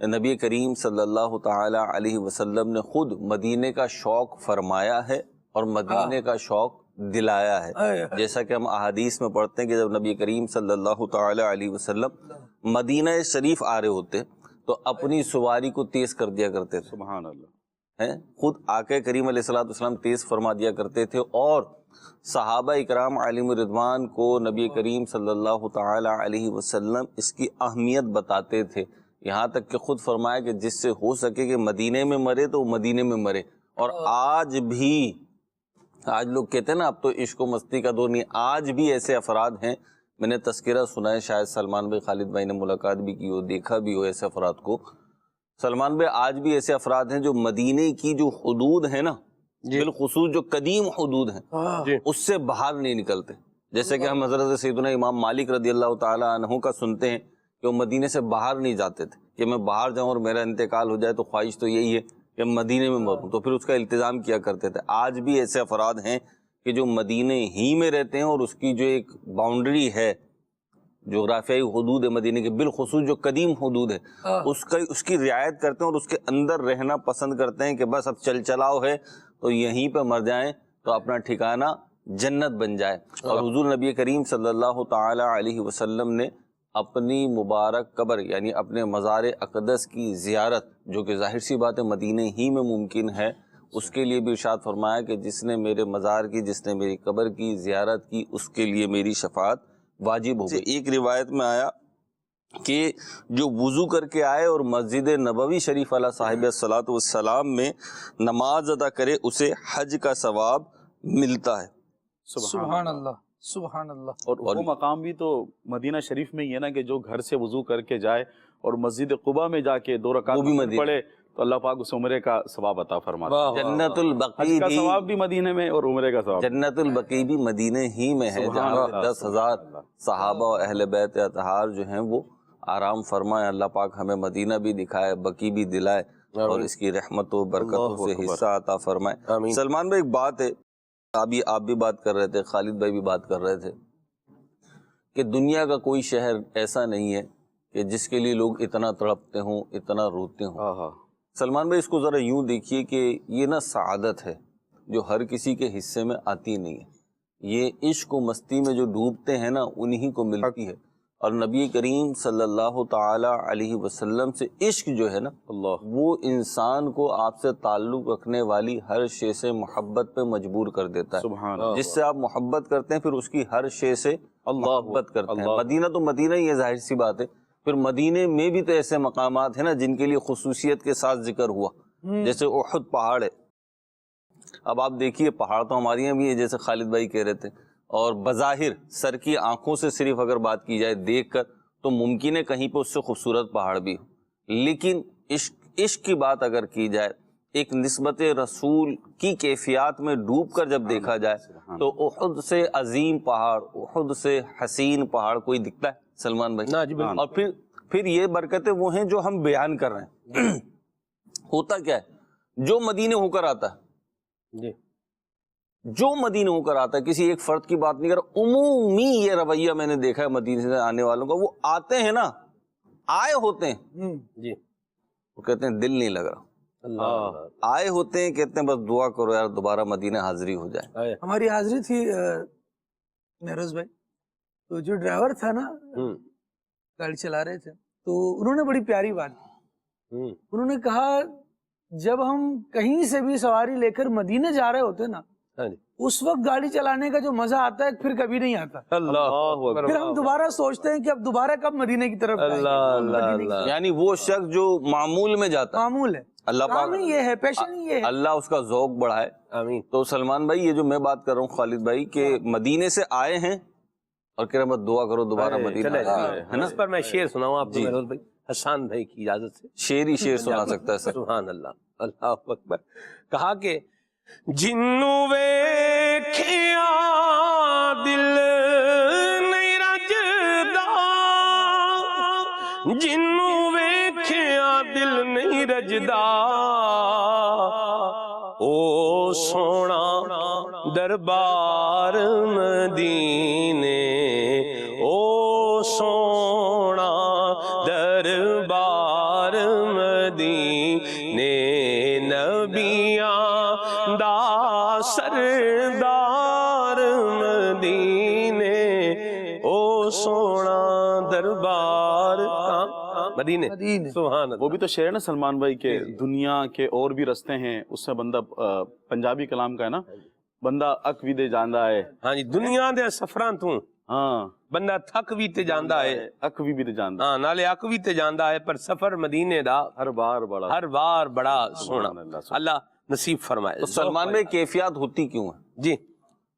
نبی کریم صلی اللہ تعالی علیہ وسلم نے خود مدینے کا شوق فرمایا ہے اور مدینے کا شوق دلایا ہے. جیسا کہ ہم احادیث میں پڑھتے ہیں کہ جب نبی کریم صلی اللہ تعالی علیہ وسلم مدینہ شریف آ رہے ہوتے تو اپنی سواری کو تیز کر دیا کرتے تھے. سبحان اللہ. خود آقا کریم علیہ السلام تیز فرما دیا کرتے تھے، اور صحابہ اکرام علیہم الرضوان کو نبی کریم صلی اللہ تعالی علیہ وسلم اس کی اہمیت بتاتے تھے. یہاں تک کہ خود فرمایا کہ جس سے ہو سکے کہ مدینے میں مرے تو مدینے میں مرے. اور آج لوگ کہتے ہیں نا اب تو عشق و مستی کا دور نہیں، آج بھی ایسے افراد ہیں. میں نے تذکرہ سنا ہے، شاید سلمان بھائی خالد بھائی نے ملاقات بھی کی ہو، دیکھا بھی ہو ایسے افراد کو. سلمان بھائی آج بھی ایسے افراد ہیں جو مدینے کی جو حدود ہیں نا، بالخصوص جو قدیم حدود ہیں، اس سے باہر نہیں نکلتے. جیسے کہ ہم حضرت سیدنا امام مالک رضی اللہ تعالیٰ عنہ کا سنتے ہیں کہ وہ مدینے سے باہر نہیں جاتے تھے کہ میں باہر جاؤں اور میرا انتقال ہو جائے تو خواہش تو یہی ہے کہ مدینے میں مروں، تو پھر اس کا التزام کیا کرتے تھے. آج بھی ایسے افراد ہیں کہ جو مدینے ہی میں رہتے ہیں اور اس کی جو ایک باؤنڈری ہے، جغرافیائی حدود ہے مدینے کے، بالخصوص جو قدیم حدود ہے، اس کی رعایت کرتے ہیں اور اس کے اندر رہنا پسند کرتے ہیں کہ بس اب چل چلاؤ ہے تو یہیں پہ مر جائیں تو اپنا ٹھکانہ جنت بن جائے. اور حضور نبی کریم صلی اللہ تعالی علیہ وسلم نے اپنی مبارک قبر یعنی اپنے مزار اقدس کی زیارت، جو کہ ظاہر سی بات ہے مدینے ہی میں ممکن ہے، اس کے لیے بھی ارشاد فرمایا کہ جس نے میرے مزار کی، جس نے میری قبر کی زیارت کی، اس کے لیے میری شفاعت واجب ہو گئی. ایک روایت میں آیا کہ جو وضو کر کے آئے اور مسجد نبوی شریف علیہ صاحب الصلاۃ والسلام میں نماز ادا کرے، اسے حج کا ثواب ملتا ہے. سبحان اللہ، سبحان اللہ. اور وہ مقام بھی تو مدینہ شریف میں ہی ہے نا کہ جو گھر سے وضو کر کے جائے اور مسجد قباء میں جا کے 2 رکعت پڑھے تو اللہ پاک اس عمرے کا ثواب عطا فرماتا ہے. جنت البقیع کا ثواب بھی مدینے میں اور عمرے کا ثواب. جنت البقیع بھی مدینے ہی میں ہے، جہاں 10,000 صحابہ و اہل بیت اطہار جو ہیں وہ آرام فرمائے. اللہ پاک ہمیں مدینہ بھی دکھائے، بقیع بھی دلائے اور اس کی رحمت و برکتوں سے حصہ عطا فرمائے. سلمان بھائی ایک بات ہے، آپ بھی بات کر رہے تھے، خالد بھائی بھی بات کر رہے تھے کہ دنیا کا کوئی شہر ایسا نہیں ہے کہ جس کے لیے لوگ اتنا تڑپتے ہوں، اتنا روتے ہوں. سلمان بھائی اس کو ذرا یوں دیکھیے کہ یہ نا سعادت ہے جو ہر کسی کے حصے میں آتی نہیں ہے. یہ عشق و مستی میں جو ڈوبتے ہیں نا انہی کو ملتی ہے. اور نبی کریم صلی اللہ تعالی علیہ وسلم سے عشق جو ہے نا، وہ انسان کو آپ سے تعلق رکھنے والی ہر شے سے محبت پہ مجبور کر دیتا ہے. سبحان اللہ. جس سے آپ محبت کرتے ہیں پھر اس کی ہر شے سے محبت کرتے ہیں. مدینہ تو مدینہ ہی ہے، ظاہر سی بات ہے. پھر مدینے میں بھی تو ایسے مقامات ہیں نا جن کے لیے خصوصیت کے ساتھ ذکر ہوا، جیسے احد پہاڑ ہے. اب آپ دیکھیے پہاڑ تو ہمارے یہاں بھی ہے جیسے خالد بھائی کہہ رہے تھے، اور بظاہر سر کی آنکھوں سے صرف اگر بات کی جائے دیکھ کر تو ممکن ہے کہیں پہ اس سے خوبصورت پہاڑ بھی ہو. لیکن عشق کی بات اگر کی جائے، ایک نسبت رسول کی کیفیات میں ڈوب کر جب دیکھا جائے تو احد سے عظیم پہاڑ، احد سے حسین پہاڑ کوئی دکھتا ہے سلمان بھائی؟ اور پھر یہ برکتیں وہ ہیں جو ہم بیان کر رہے ہیں. ہوتا کیا ہے، جو مدینے ہو کر آتا ہے، جو مدینے ہو کر آتا ہے، کسی ایک فرد کی بات نہیں کر رہا، عمومی یہ رویہ میں نے دیکھا ہے مدینے سے آنے والوں کا. وہ آتے ہیں نا، آئے ہوتے ہیں جی، وہ کہتے ہیں دل نہیں لگ رہا. آئے ہوتے ہیں، کہتے ہیں بس دعا کرو یار دوبارہ مدینہ حاضری ہو جائے. ہماری حاضری تھی مہروز بھائی، تو جو ڈرائیور تھا نا، گاڑی چلا رہے تھے، تو انہوں نے بڑی پیاری بات کی. انہوں نے کہا جب ہم کہیں سے بھی سواری لے کر مدینے جا رہے ہوتے نا اس وقت گاڑی چلانے کا جو مزہ آتا ہے پھر کبھی نہیں آتا. پھر ہم دوبارہ سوچتے ہیں کہ اب دوبارہ کب مدینے کی طرف جائیں. یعنی وہ شخص جو معمول میں جاتا ہے، معمول ہے، اللہ پاک یہ ہے، پیشن یہ ہے، اللہ اس کا ذوق بڑھائے. آمین. تو سلمان بھائی یہ جو میں بات کر رہا ہوں خالد بھائی کہ مدینے سے آئے ہیں اور کہہ رہے ہیں دعا کرو دوبارہ مدینہ ہے نا. اس پر میں شعر سناؤں آپ کو بھائی، حسان بھائی کی اجازت سے شعر ہی شعر سنا سکتا ہے سر. سبحان اللہ، اللہ اکبر. کہا کہ جنوں ویکھیا دل نہیں رجدا، جنوں ویکھیا دل نہیں رجدا، او سونا دربار مدینے، او سونا دربار مدینے، نبیاں دا سردار مدینے، او سونا دربار مدینے. سبحان اللہ. وہ بھی تو شعر ہے نا سلمان بھائی کے دنیا کے اور بھی رستے ہیں، اس سے بندہ پنجابی کلام کا ہے نا، بندہ اک بھی دے جاندا ہے. ہاں جی، دنیا دے سفراں تو ہاں بندہ تھک بھی تے جاندا ہے، اک بھی تے جاندا ہاں نالے اک بھی تے جاندا ہے، پر سفر مدینے دا ہر بار بڑا سونا. اللہ نصیب فرمائے. تو سلمان بھائی کیفیات ہوتی کیوں ہیں؟ جی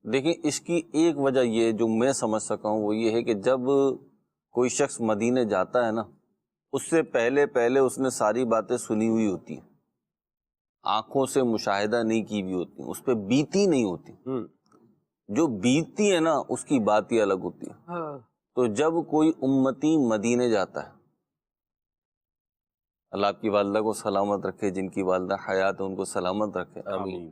دیکھیں اس کی ایک وجہ یہ جو میں سمجھ سکا ہوں وہ یہ ہے کہ جب کوئی شخص مدینے جاتا ہے نا، اس سے پہلے اس نے ساری باتیں سنی ہوئی ہوتی ہیں، آنکھوں سے مشاہدہ نہیں کی ہوئی ہوتی ہیں، اس پہ بیتی نہیں ہوتی. جو بیتتی ہے نا اس کی بات ہی الگ ہوتی ہے. تو جب کوئی امتی مدینے جاتا ہے، اللہ آپ کی والدہ کو سلامت رکھے، جن کی والدہ حیات ہے ان کو سلامت رکھے. آمین.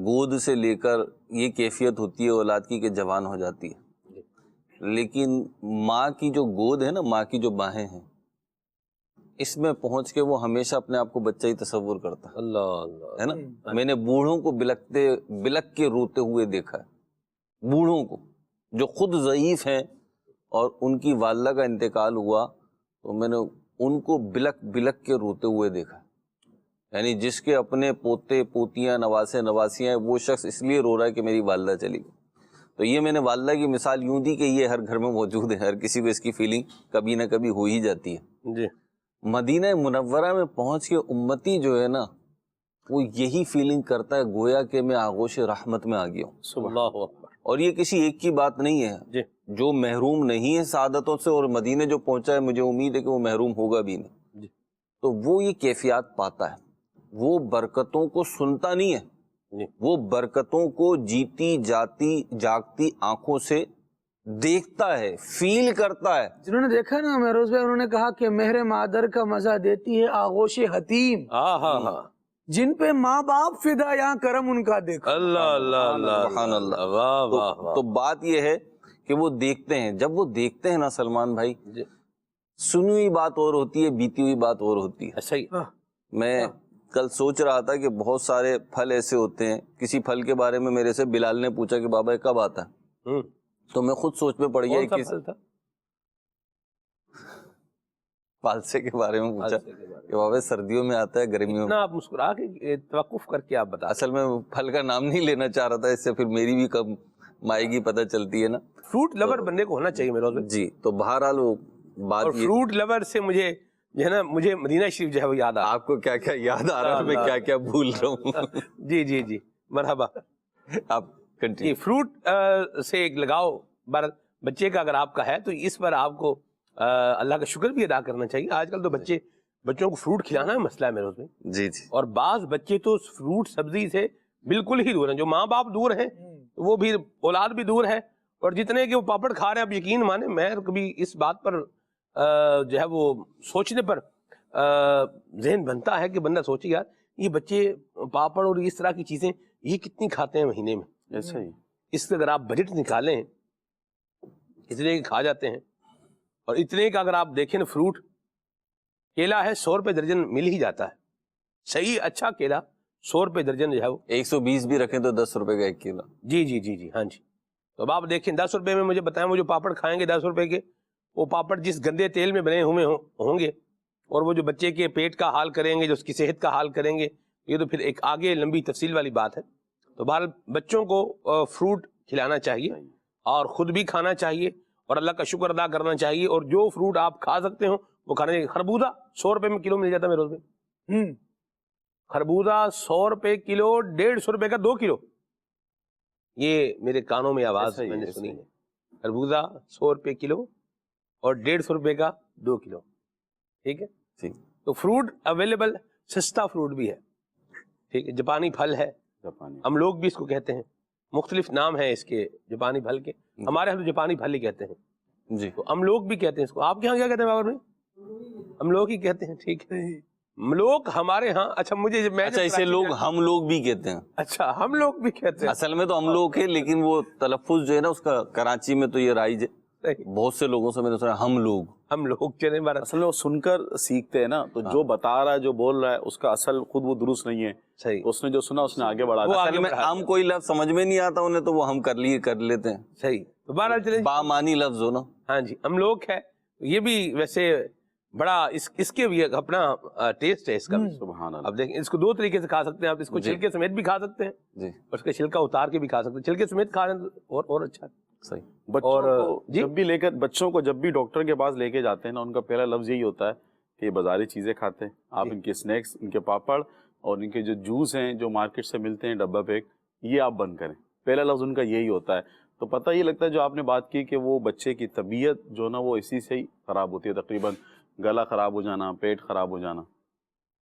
گود سے لے کر یہ کیفیت ہوتی ہے اولاد کی کہ جوان ہو جاتی ہے، لیکن ماں کی جو گود ہے نا، ماں کی جو باہیں ہیں، اس میں پہنچ کے وہ ہمیشہ اپنے آپ کو بچہ ہی تصور کرتا ہے. اللہ ہے نا. میں نے بوڑھوں کو بلک کے روتے ہوئے دیکھا ہے، بوڑھوں کو جو خود ضعیف ہیں اور ان کی والدہ کا انتقال ہوا تو میں نے ان کو بلک کے روتے ہوئے دیکھا. یعنی جس کے اپنے پوتے پوتیاں نواسے نواسیاں ہیں، وہ شخص اس لیے رو رہا ہے کہ میری والدہ چلی گئی. تو یہ میں نے والدہ کی مثال یوں دی کہ یہ ہر گھر میں موجود ہے، ہر کسی کو اس کی فیلنگ کبھی نہ کبھی ہو ہی جاتی ہے. جی. مدینہ منورہ میں پہنچ کے امتی جو ہے نا وہ یہی فیلنگ کرتا ہے گویا کہ میں آغوش رحمت میں آ گیا ہوں. اللہ اکبر. اور یہ کسی ایک کی بات نہیں ہے. جی. جو محروم نہیں ہے سعادتوں سے اور مدینے جو پہنچا ہے مجھے امید ہے کہ وہ محروم ہوگا بھی نہیں. جی. تو وہ یہ کیفیات پاتا ہے، وہ برکتوں کو سنتا نہیں ہے، وہ برکتوں کو جیتی جاگتی آنکھوں سے دیکھتا ہے، فیل کرتا ہے. جنہوں نے دیکھا نا مہروز بھائی، انہوں نے کہا کہ مہر مادر کا مزہ دیتی ہے آغوش حتیم، جن پہ ماں باپ فدا یہاں کرم ان کا دیکھو. اللہ اللہ اللہ سبحان اللہ. واہ واہ واہ. تو بات یہ ہے کہ وہ دیکھتے ہیں، جب وہ دیکھتے ہیں نا سلمان بھائی، سنی ہوئی بات اور ہوتی ہے، بیتی ہوئی بات اور ہوتی ہے. صحیح. میں کل سوچ رہا تھا کہ بہت سارے پھل ایسے ہوتے ہیں، کسی پھل کے بارے میں میرے سے بلال نے پوچھا کہ بابا یہ کب آتا ہے، تو میں خود سوچ میں پڑ گیا کہ فالسے کے بارے میں پوچھا کہ بابا سردیوں میں آتا ہے گرمیوں میں. آپ مسکرا کے توقف کر کے آپ بتا. اصل میں پھل کا نام نہیں لینا چاہ رہا تھا، اس سے پھر میری بھی کب مائیگی پتہ چلتی ہے نا. فروٹ لور بندے کو ہونا چاہیے میرے. جی. تو بہرحال وہ بات، اور فروٹ لور سے مجھے جو ہے نا، مجھے مدینہ شریف جو ہے وہ یاد آ. آپ کو کیا کیا یاد آ رہا ہے، میں کیا کیا بھول رہا ہوں. جی جی جی مرحبا. آپ کنٹینیو. فروٹ سے ایک لگاؤ بچے کا اگر آپ کا ہے تو اس پر آپ کو اللہ کا شکر بھی ادا کرنا چاہیے. آج کل تو بچوں کو فروٹ کھلانا ہے مسئلہ ہے میرے اس میں. جی جی. اور بعض بچے تو فروٹ سبزی سے بالکل ہی دور ہیں. جو ماں باپ دور ہیں وہ بھی اولاد بھی دور ہے. اور جتنے کہ وہ پاپڑ کھا رہے ہیں، آپ یقین مانیں میں کبھی اس بات پر جو ہے وہ سوچنے پر ذہن بنتا ہے کہ بندہ سوچے یار یہ بچے پاپڑ اور اس طرح کی چیزیں یہ کتنی کھاتے ہیں مہینے میں. ایسا ہی اس سے اگر آپ بجٹ نکالیں اتنے کے کھا جاتے ہیں. اور اتنے کا اگر آپ دیکھیں نا فروٹ، کیلا ہے 100 روپے درجن مل ہی جاتا ہے. صحیح اچھا کیلا 100 روپے درجن جو ہے وہ 120 بھی رکھیں تو 10 روپے کا 1 کیلو. جی جی جی جی ہاں جی. تو اب آپ دیکھیں 10 روپے میں مجھے بتائیں وہ جو پاپڑ کھائیں گے 10 روپے کے، وہ پاپڑ جس گندے تیل میں بنے ہوئے ہوں گے اور وہ جو بچے کے پیٹ کا حال کریں گے، جو اس کی صحت کا حال کریں گے، یہ تو پھر ایک آگے لمبی تفصیل والی بات ہے۔ تو بہرحال بچوں کو فروٹ کھلانا چاہیے اور خود بھی کھانا چاہیے اور اللہ کا شکر ادا کرنا چاہیے، اور جو فروٹ آپ کھا سکتے ہو وہ کھانا چاہیے۔ خربوزہ 100 روپے میں کلو مل جاتا ہے میرے روز میں، خربوزہ 100 روپے کلو، 150 روپے کا 2 کلو، یہ میرے کانوں میں آواز میں نے سنی ہے، خربوزہ 100 روپے کلو اور 150 روپے کا 2 کلو، ٹھیک ہے۔ تو فروٹ اویلیبل، سستا فروٹ بھی ہے، ٹھیک ہے۔ جاپانی پھل ہے، ہم لوگ بھی اس کو کہتے ہیں، مختلف نام ہے اس کے جاپانی پھل کے، ہمارے یہاں تو جاپانی پھل ہی کہتے ہیں جی، تو ہم لوگ بھی کہتے ہیں اس کو۔ آپ کے یہاں کیا کہتے ہیں بابر بھائی؟ ہم لوگ ہی کہتے ہیں، ٹھیک ہے، لوگ ہمارے ہاں۔ اچھا مجھے اچھا اسے لوگ ہم لوگ بھی کہتے ہیں، اچھا ہم لوگ بھی کہتے ہیں، اصل میں تو ہم لوگ ہے، لیکن وہ تلفظ جو ہے نا اس کا کراچی میں تو یہ رائج ہے، بہت سے لوگوں سے میں نے سنا ہم لوگ چلیں۔ اصل میں وہ سن کر سیکھتے ہیں نا، تو جو بتا رہا ہے، جو بول رہا ہے، اس کا اصل خود وہ درست نہیں ہے، صحیح، اس نے جو سنا اس نے آگے بڑھا دیا۔ اصل میں ہم کوئی لفظ سمجھ میں نہیں آتا انہیں تو وہ ہم کر لیتے ہیں، صحیح، تو بہرحال چلیں، بامانی لفظ ہو نا۔ ہاں جی، ہم لوگ ہے، یہ بھی ویسے بڑا اس کے بھی اپنا ٹیسٹ ہے اس کا بھی۔ سبحان اللہ۔ اب دیکھیں اس کو 2 طریقے سے کھا سکتے ہیں آپ، اس کو چھلکے سمیت بھی کھا سکتے ہیں جی اور اس کا چھلکا اتار کے بھی کھا سکتے ہیں، چھلکے سمیت کھا لیں اور اچھا ہے۔ صحیح۔ بچوں کو جب بھی ڈاکٹر کے پاس لے کے جاتے ہیں نا، ان کا پہلا لفظ یہی ہوتا ہے کہ یہ بازاری چیزیں کھاتے ہیں آپ، ان کے سنیکس، ان کے پاپڑ اور ان کے جو جوس ہیں جو مارکیٹ سے ملتے ہیں ڈبہ پیک، یہ آپ بند کریں، پہلا لفظ ان کا یہی ہوتا ہے۔ تو پتہ یہ لگتا ہے جو آپ نے بات کی کہ وہ بچے کی طبیعت جو نا وہ اسی سے ہی خراب ہوتی ہے، تقریباً گلا خراب ہو جانا، پیٹ خراب ہو جانا۔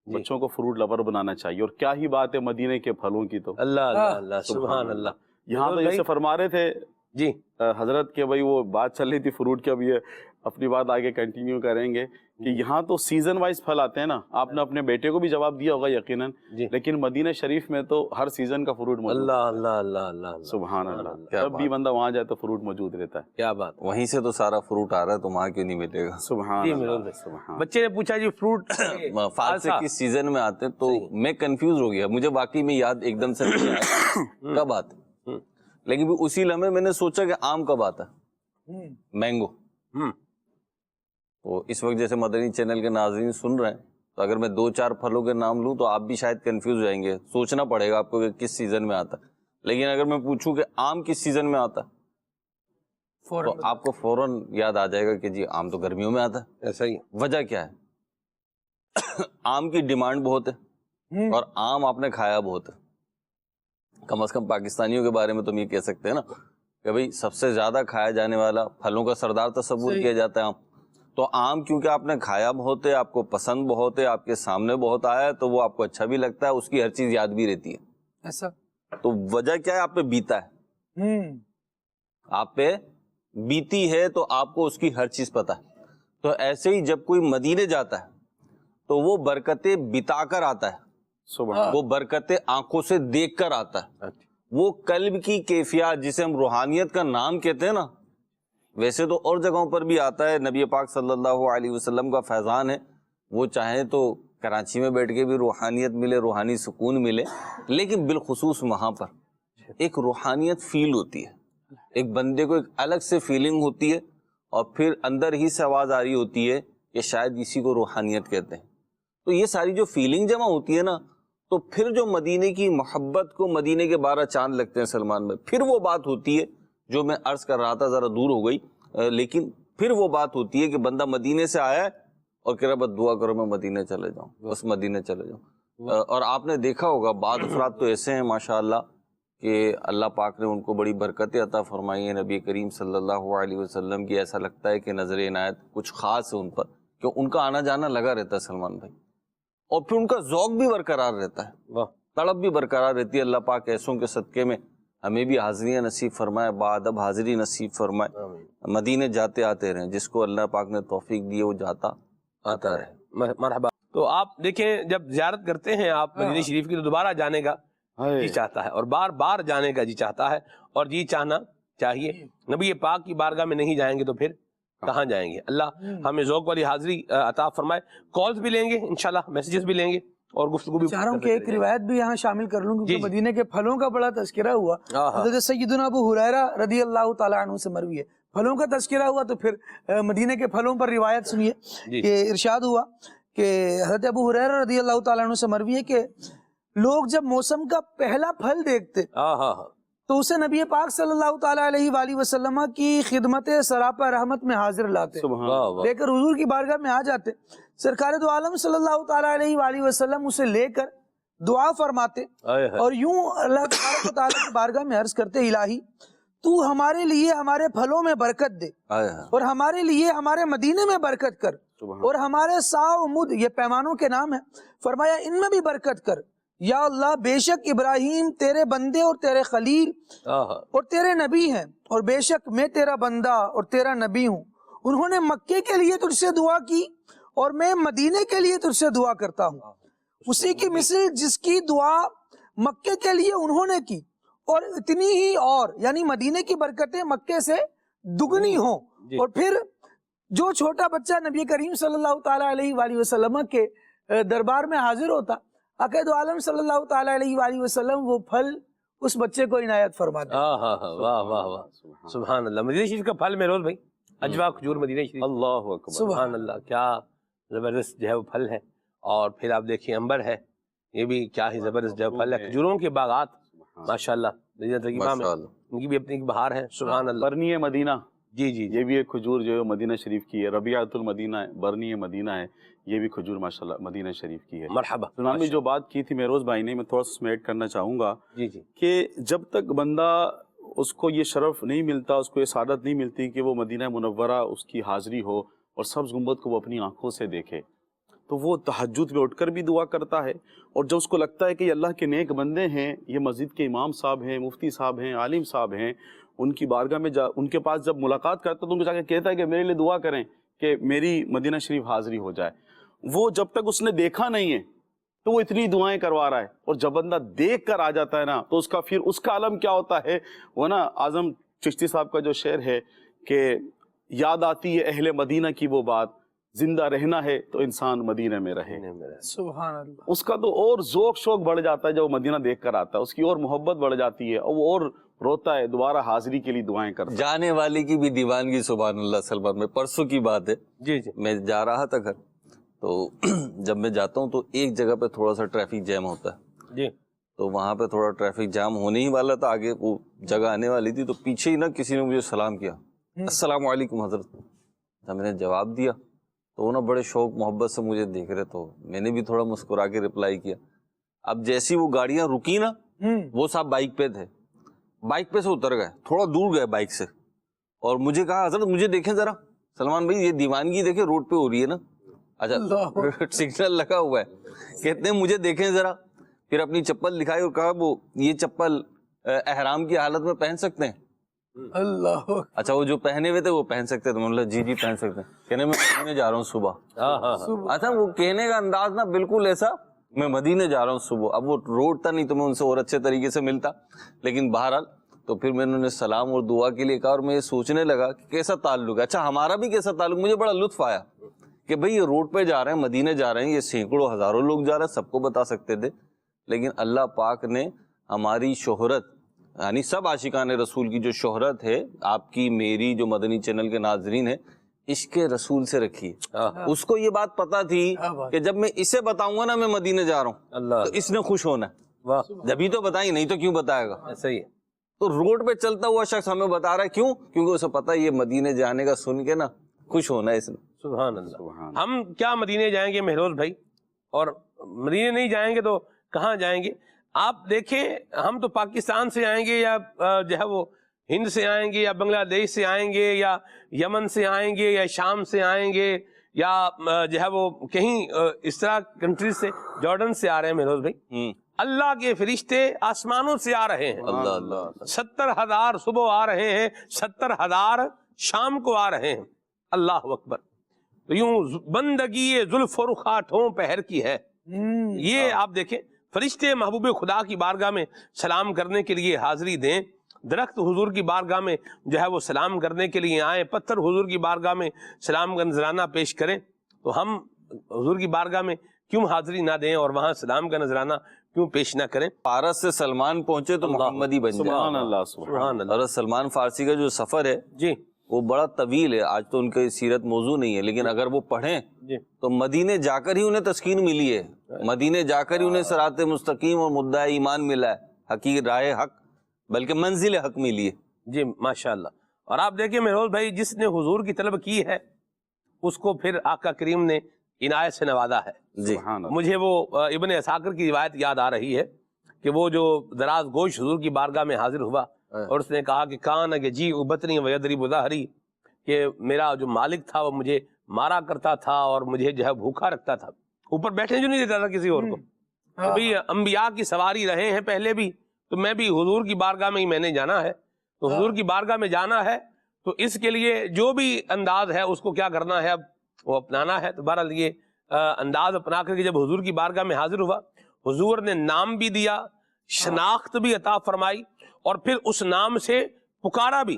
بچوں کو فروٹ لور بنانا چاہیے، اور کیا ہی بات ہے مدینے کے پھلوں کی، تو اللہ اللہ اللہ، سبحان اللہ۔ یہاں تو جیسے فرما رہے تھے جی حضرت کے بھائی، وہ بات چل رہی تھی فروٹ کی، اب یہ اپنی بات آگے کنٹینیو کریں گے کہ یہاں تو سیزن وائز پھل آتے ہیں نا، آپ نے اپنے بیٹے کو بھی جواب دیا ہوگا یقیناً، لیکن مدینہ شریف میں تو ہر سیزن کا فروٹ موجود ہے۔ اللہ اللہ اللہ اللہ، سبحان اللہ، جب بھی بندہ وہاں جائے تو فروٹ موجود رہتا ہے۔ کیا بات، وہیں سے تو سارا فروٹ آ رہا ہے تو وہاں کیوں نہیں ملے گا؟ سبحان اللہ، سبحان۔ بچے نے پوچھا جی فروٹ فارسی کس سیزن میں آتے ہیں، تو میں کنفیوز ہو گیا، مجھے واقعی میں یاد ایک دم سے نہیں آیا کب آتے، لیکن اسی لمحے میں نے سوچا کہ آم کب آتا ہے، مینگو۔ تو اس وقت جیسے مدنی چینل کے ناظرین سن رہے ہیں، تو اگر میں 2-4 پھلوں کے نام لوں تو آپ بھی شاید کنفیوز ہو جائیں گے، سوچنا پڑے گا آپ کو کہ کس سیزن میں آتا ہے۔ لیکن اگر میں پوچھوں کہ آم کس سیزن میں آتا ہے تو آپ کو فوراً یاد آ جائے گا کہ جی آم تو گرمیوں میں آتا ہے۔ ایسا ہی وجہ کیا ہے؟ آم کی ڈیمانڈ بہت ہے اور آم آپ نے کھایا بہت ہے، کم از کم پاکستانیوں کے بارے میں تو ہم یہ کہہ سکتے ہیں نا کہ بھئی سب سے زیادہ کھایا جانے والا پھلوں کا سردار تصور کیا جاتا ہے آم۔ تو آم کیونکہ آپ نے کھایا بہت ہے، آپ کو پسند بہت ہے، آپ کے سامنے بہت آیا ہے، تو وہ آپ کو اچھا بھی لگتا ہے، اس کی ہر چیز یاد بھی رہتی ہے۔ ایسا تو وجہ کیا ہے؟ آپ پہ بیتا ہے، آپ پہ بیتی ہے تو آپ کو اس کی ہر چیز پتہ ہے۔ تو ایسے ہی جب کوئی مدینے جاتا ہے تو وہ برکتیں بتا کر آتا ہے، وہ برکتیں آنکھوں سے دیکھ کر آتا ہے، وہ قلب کی کیفیات جسے ہم روحانیت کا نام کہتے ہیں نا، ویسے تو اور جگہوں پر بھی آتا ہے، نبی پاک صلی اللہ علیہ وسلم کا فیضان ہے، وہ چاہیں تو کراچی میں بیٹھ کے بھی روحانیت ملے، روحانی سکون ملے، لیکن بالخصوص وہاں پر ایک روحانیت فیل ہوتی ہے، ایک بندے کو ایک الگ سے فیلنگ ہوتی ہے، اور پھر اندر ہی سے آواز آ رہی ہوتی ہے کہ شاید اسی کو روحانیت کہتے ہیں۔ تو یہ ساری جو فیلنگ جمع ہوتی ہے نا، تو پھر جو مدینے کی محبت کو مدینے کے 12 چاند لگتے ہیں سلمان میں، پھر وہ بات ہوتی ہے جو میں عرض کر رہا تھا، ذرا دور ہو گئی، لیکن پھر وہ بات ہوتی ہے کہ بندہ مدینے سے آیا ہے اور کہہ رہا بس دعا کرو میں مدینے چلے جاؤں، بس مدینے چلے جاؤں۔ اور آپ نے دیکھا ہوگا بعض افراد تو ایسے ہیں ماشاءاللہ کہ اللہ پاک نے ان کو بڑی برکتیں عطا فرمائی ہیں، نبی کریم صلی اللہ علیہ وسلم کی ایسا لگتا ہے کہ نظر عنایت کچھ خاص ہے ان پر، کہ ان کا آنا جانا لگا رہتا ہے سلمان بھائی، اور پھر ان کا ذوق بھی برقرار رہتا ہے، تڑپ بھی برقرار رہتی ہے۔ اللہ پاک ایسوں کے صدقے میں ہمیں بھی حاضریاں نصیب فرمائے، بادب حاضری نصیب فرمائے، مدینے جاتے آتے رہیں، جس کو اللہ پاک نے توفیق دی وہ جاتا آتا رہے۔ مرحبا۔ تو آپ دیکھیں جب زیارت کرتے ہیں آپ مدینہ شریف کی، تو دوبارہ جانے کا جی چاہتا ہے، اور بار بار جانے کا جی چاہتا ہے، اور جی چاہنا چاہیے۔ نبی پاک کی بارگاہ میں نہیں جائیں گے تو پھر کہاں جائیں گے؟ اللہ ہمیں ذوق والی حاضری عطا فرمائے۔ کالز بھی لیں گے انشاءاللہ، میسیجز بھی لیں گے، اور گفتگو بھی چاہ رہا ہوں کہ ایک روایت بھی یہاں شامل کر لوں، کیونکہ مدینے کے پھلوں کا بڑا تذکرہ ہوا، حضرت سیدنا ابو ہریرہ رضی اللہ تعالیٰ عنہ سے مروی ہے، پھلوں کا تذکرہ ہوا تو پھر مدینے کے پھلوں پر روایت سنیے کہ ارشاد ہوا کہ حضرت ابو ہریرہ رضی اللہ تعالیٰ عنہ سے مروی ہے کہ لوگ جب موسم کا پہلا پھل دیکھتے تو اسے نبی پاک صلی اللہ تعالیٰ علیہ وآلہ وسلم کی خدمت سراپا رحمت میں حاضر لاتے، لے کر حضور کی بارگاہ میں آ جاتے، سرکار دو عالم صلی اللہ تعالیٰ علیہ وآلہ وسلم اسے لے کر دعا فرماتے اور یوں اللہ تبارک و تعالیٰ کی بارگاہ میں عرض کرتے، الہی تو ہمارے لیے ہمارے پھلوں میں برکت دے اور ہمارے لیے ہمارے مدینے میں برکت کر اور ہمارے سا و مد، یہ پیمانوں کے نام ہے، فرمایا ان میں بھی برکت کر یا اللہ، بے شک ابراہیم تیرے بندے اور تیرے خلیل اور تیرے نبی ہیں، اور بے شک میں تیرا بندہ اور تیرا نبی ہوں، انہوں نے مکے کے لیے تجھ سے دعا کی اور میں مدینے کے لیے تجھ سے دعا کرتا ہوں، اسی کی مثل جس کی دعا مکے کے لیے انہوں نے کی اور اتنی ہی اور، یعنی مدینے کی برکتیں مکے سے دگنی ہوں۔ اور پھر جو چھوٹا بچہ نبی کریم صلی اللہ تعالیٰ علیہ وآلہ وسلم کے دربار میں حاضر ہوتا، عقید عالم صلی اللہ تعالیٰ علیہ وآلہ وسلم وہ پھل اس بچے کو عنایت فرماتے۔ واہ واہ واہ، سبحان اللہ۔ مدینہ شریف کا پھل میروز بھائی، اجوا کھجور مدینہ شریف، اللہ اکبر، سبحان اللہ، کیا زبردست جو ہے وہ پھل ہے۔ اور پھر آپ دیکھیں امبر ہے، یہ بھی کیا ہی زبردست جو ہے پھل ہے۔ کھجوروں کے باغات ماشاءاللہ مدینہ طیبہ میں، ان کی بھی اپنی ایک بہار ہے، سبحان اللہ۔ برنی مدینہ، جی جی، یہ بھی ایک کھجور جو ہے مدینہ شریف کی ہے، ربیعۃ المدینہ ہے، برنی مدینہ ہے، یہ بھی کھجور ماشاءاللہ مدینہ شریف کی ہے۔ مرحبا۔ سلمان بھائی جو بات کی تھی مہروز بھائی نے، میں تھوڑا سا اس میں ایڈ کرنا چاہوں گا جی جی، کہ جب تک بندہ اس کو یہ شرف نہیں ملتا، اس کو یہ سعادت نہیں ملتی کہ وہ مدینہ منورہ اس کی حاضری ہو اور سبز گنبد کو وہ اپنی آنکھوں سے دیکھے، تو وہ تہجد میں اٹھ کر بھی دعا کرتا ہے، اور جب اس کو لگتا ہے کہ یہ اللہ کے نیک بندے ہیں، یہ مسجد کے امام صاحب ہیں، مفتی صاحب ہیں، عالم صاحب ہیں، ان کی بارگاہ میں ان کے پاس جب ملاقات کرتا تو ان کو جا کے کہتا ہے کہ میرے لیے دعا کریں کہ میری مدینہ شریف حاضری ہو جائے۔ وہ جب تک اس نے دیکھا نہیں ہے تو وہ اتنی دعائیں کروا رہا ہے، اور جب بندہ دیکھ کر آ جاتا ہے نا تو اس کا پھر اس کا عالم کیا ہوتا ہے، وہ نا اعظم چشتی صاحب کا جو شعر ہے کہ یاد آتی ہے اہل مدینہ کی وہ بات، زندہ رہنا ہے تو انسان مدینہ میں رہے۔ سبحان اللہ۔ اس کا تو اور ذوق شوق بڑھ جاتا ہے جب وہ مدینہ دیکھ کر آتا ہے، اس کی اور محبت بڑھ جاتی ہے، اور وہ اور روتا ہے، دوبارہ حاضری کے لیے دعائیں کرتا ہے۔ جانے والے کی بھی دیوانگی، سبحان اللہ۔ سلمان میں پرسوں کی بات ہے، جی جی، میں جا رہا تھا گھر، تو جب میں جاتا ہوں تو ایک جگہ پہ تھوڑا سا ٹریفک جیم ہوتا ہے، جی، تو وہاں پہ تھوڑا ٹریفک جام ہونے ہی والا تھا، آگے وہ جگہ آنے والی تھی، تو پیچھے ہی نا کسی نے مجھے سلام کیا، السلام علیکم حضرت۔ جب میں نے جواب دیا تو وہ نا بڑے شوق محبت سے مجھے دیکھ رہے، تو میں نے بھی تھوڑا مسکرا کے رپلائی کیا۔ اب جیسی وہ گاڑیاں رکی نا، وہ صاحب بائک پہ تھے، بائک پہ سے اتر گئے، تھوڑا دور گئے بائک سے، اور مجھے کہا حضرت مجھے دیکھیں ذرا، سلمان بھائی یہ دیوانگی دیکھیں روڈ پہ ہو رہی ہے نا۔ اچھا سگنل لگا ہوا ہے، کہتے ہیں مجھے دیکھیں ذرا، پھر اپنی چپل دکھائی اور کہا وہ یہ چپل احرام کی حالت میں پہن سکتے ہیں؟ اللہ، اچھا وہ جو پہنے ہوئے تھے وہ پہن سکتے تھے؟ میں نے جی جی پہن سکتے ہیں۔ کہنے میں مدینے جا رہا ہوں صبح۔ اچھا وہ کہنے کا انداز نا بالکل ایسا، میں مدینے جا رہا ہوں صبح۔ اب وہ روڈ تھا نہیں تو میں ان سے اور اچھے طریقے سے ملتا، لیکن بہرحال تو پھر میں انہوں نے سلام اور دعا کے لیے کہا، اور میں یہ سوچنے لگا کہ کیسا تعلق ہے، اچھا ہمارا بھی کیسا تعلق۔ مجھے بڑا لطف آیا کہ بھئی یہ روڈ پہ جا رہے ہیں، مدینے جا رہے ہیں، یہ سینکڑوں ہزاروں لوگ جا رہے ہیں، سب کو بتا سکتے تھے، لیکن اللہ پاک نے ہماری شہرت، یعنی سب عاشقان رسول کی جو شہرت ہے، آپ کی میری جو مدنی چینل کے ناظرین ہیں، عشق رسول سے رکھی ہے۔ اس کو یہ بات پتا تھی کہ جب میں اسے بتاؤں گا نا میں مدینے جا رہا ہوں تو اس نے خوش ہونا ہے، جبھی تو بتائی، نہیں تو کیوں بتائے گا۔ صحیح ہے۔ تو روڈ پہ چلتا ہوا شخص ہمیں بتا رہا ہے، کیوں؟ کیونکہ اسے پتا ہے یہ مدینے جانے کا سن کے نا خوش ہونا ہے اس نے۔ سبحان اللہ۔ ہم کیا مدینے جائیں گے مہروز بھائی، اور مدینے نہیں جائیں گے تو کہاں جائیں گے؟ آپ دیکھیں، ہم تو پاکستان سے آئیں گے، یا جو ہے وہ ہند سے آئیں گے، یا بنگلہ دیش سے آئیں گے، یا یمن سے آئیں گے، یا شام سے آئیں گے، یا جو ہے وہ کہیں اس طرح کنٹریز سے، جارڈن سے آ رہے ہیں مہروز بھائی، اللہ کے فرشتے آسمانوں سے آ رہے ہیں، اللہ اللہ 70,000 صبح آ رہے ہیں، 70,000 شام کو آ رہے ہیں، اللہ اکبر۔ تو یوں بندگی زلف و رخاٹھوں پہر کی ہے، یہ آپ دیکھیں فرشتے محبوب خدا کی بارگاہ میں سلام کرنے کے لیے حاضری دیں، درخت حضور کی بارگاہ میں جو ہے وہ سلام کرنے کے لیے آئیں، پتھر حضور کی بارگاہ میں سلام کا نذرانہ پیش کریں، تو ہم حضور کی بارگاہ میں کیوں حاضری نہ دیں اور وہاں سلام کا نذرانہ کیوں پیش نہ کریں؟ فارس سے سلمان پہنچے تو محمد ہی بن جائے۔ سبحان اللہ، سبحان سبحان اللہ۔ اور سلمان فارسی کا جو سفر ہے جی وہ بڑا طویل ہے، آج تو ان کی سیرت موضوع نہیں ہے، لیکن اگر وہ پڑھیں تو مدینے جا کر ہی انہیں تسکین ملی ہے، مدینے جا کر ہی انہیں صراط مستقیم اور مدعا ایمان ملا ہے، حقیقی راہ حق بلکہ منزل حق ملی ہے۔ جی ماشاءاللہ۔ اور آپ دیکھیں مہروز بھائی، جس نے حضور کی طلب کی ہے اس کو پھر آقا کریم نے عنایت سے نوازا ہے۔ جی مجھے وہ ابن اساکر کی روایت یاد آ رہی ہے کہ وہ جو دراز گوش حضور کی بارگاہ میں حاضر ہوا اور اس نے کہا کہ کان جی ابتنی ویدری بظہری، کہ میرا جو مالک تھا وہ مجھے مارا کرتا تھا اور مجھے جو ہے بھوکا رکھتا تھا، اوپر بیٹھنے جو نہیں دیتا تھا کسی اور کو۔ بھئی انبیاء کی سواری رہے ہیں پہلے بھی، تو میں بھی حضور کی بارگاہ میں ہی میں نے جانا ہے، تو حضور کی بارگاہ میں جانا ہے تو اس کے لیے جو بھی انداز ہے اس کو کیا کرنا ہے، اب وہ اپنانا ہے۔ تو بہرحال یہ انداز اپنا کر کے جب حضور کی بارگاہ میں حاضر ہوا، حضور نے نام بھی دیا، شناخت بھی عطا فرمائی، اور پھر اس نام سے پکارا بھی،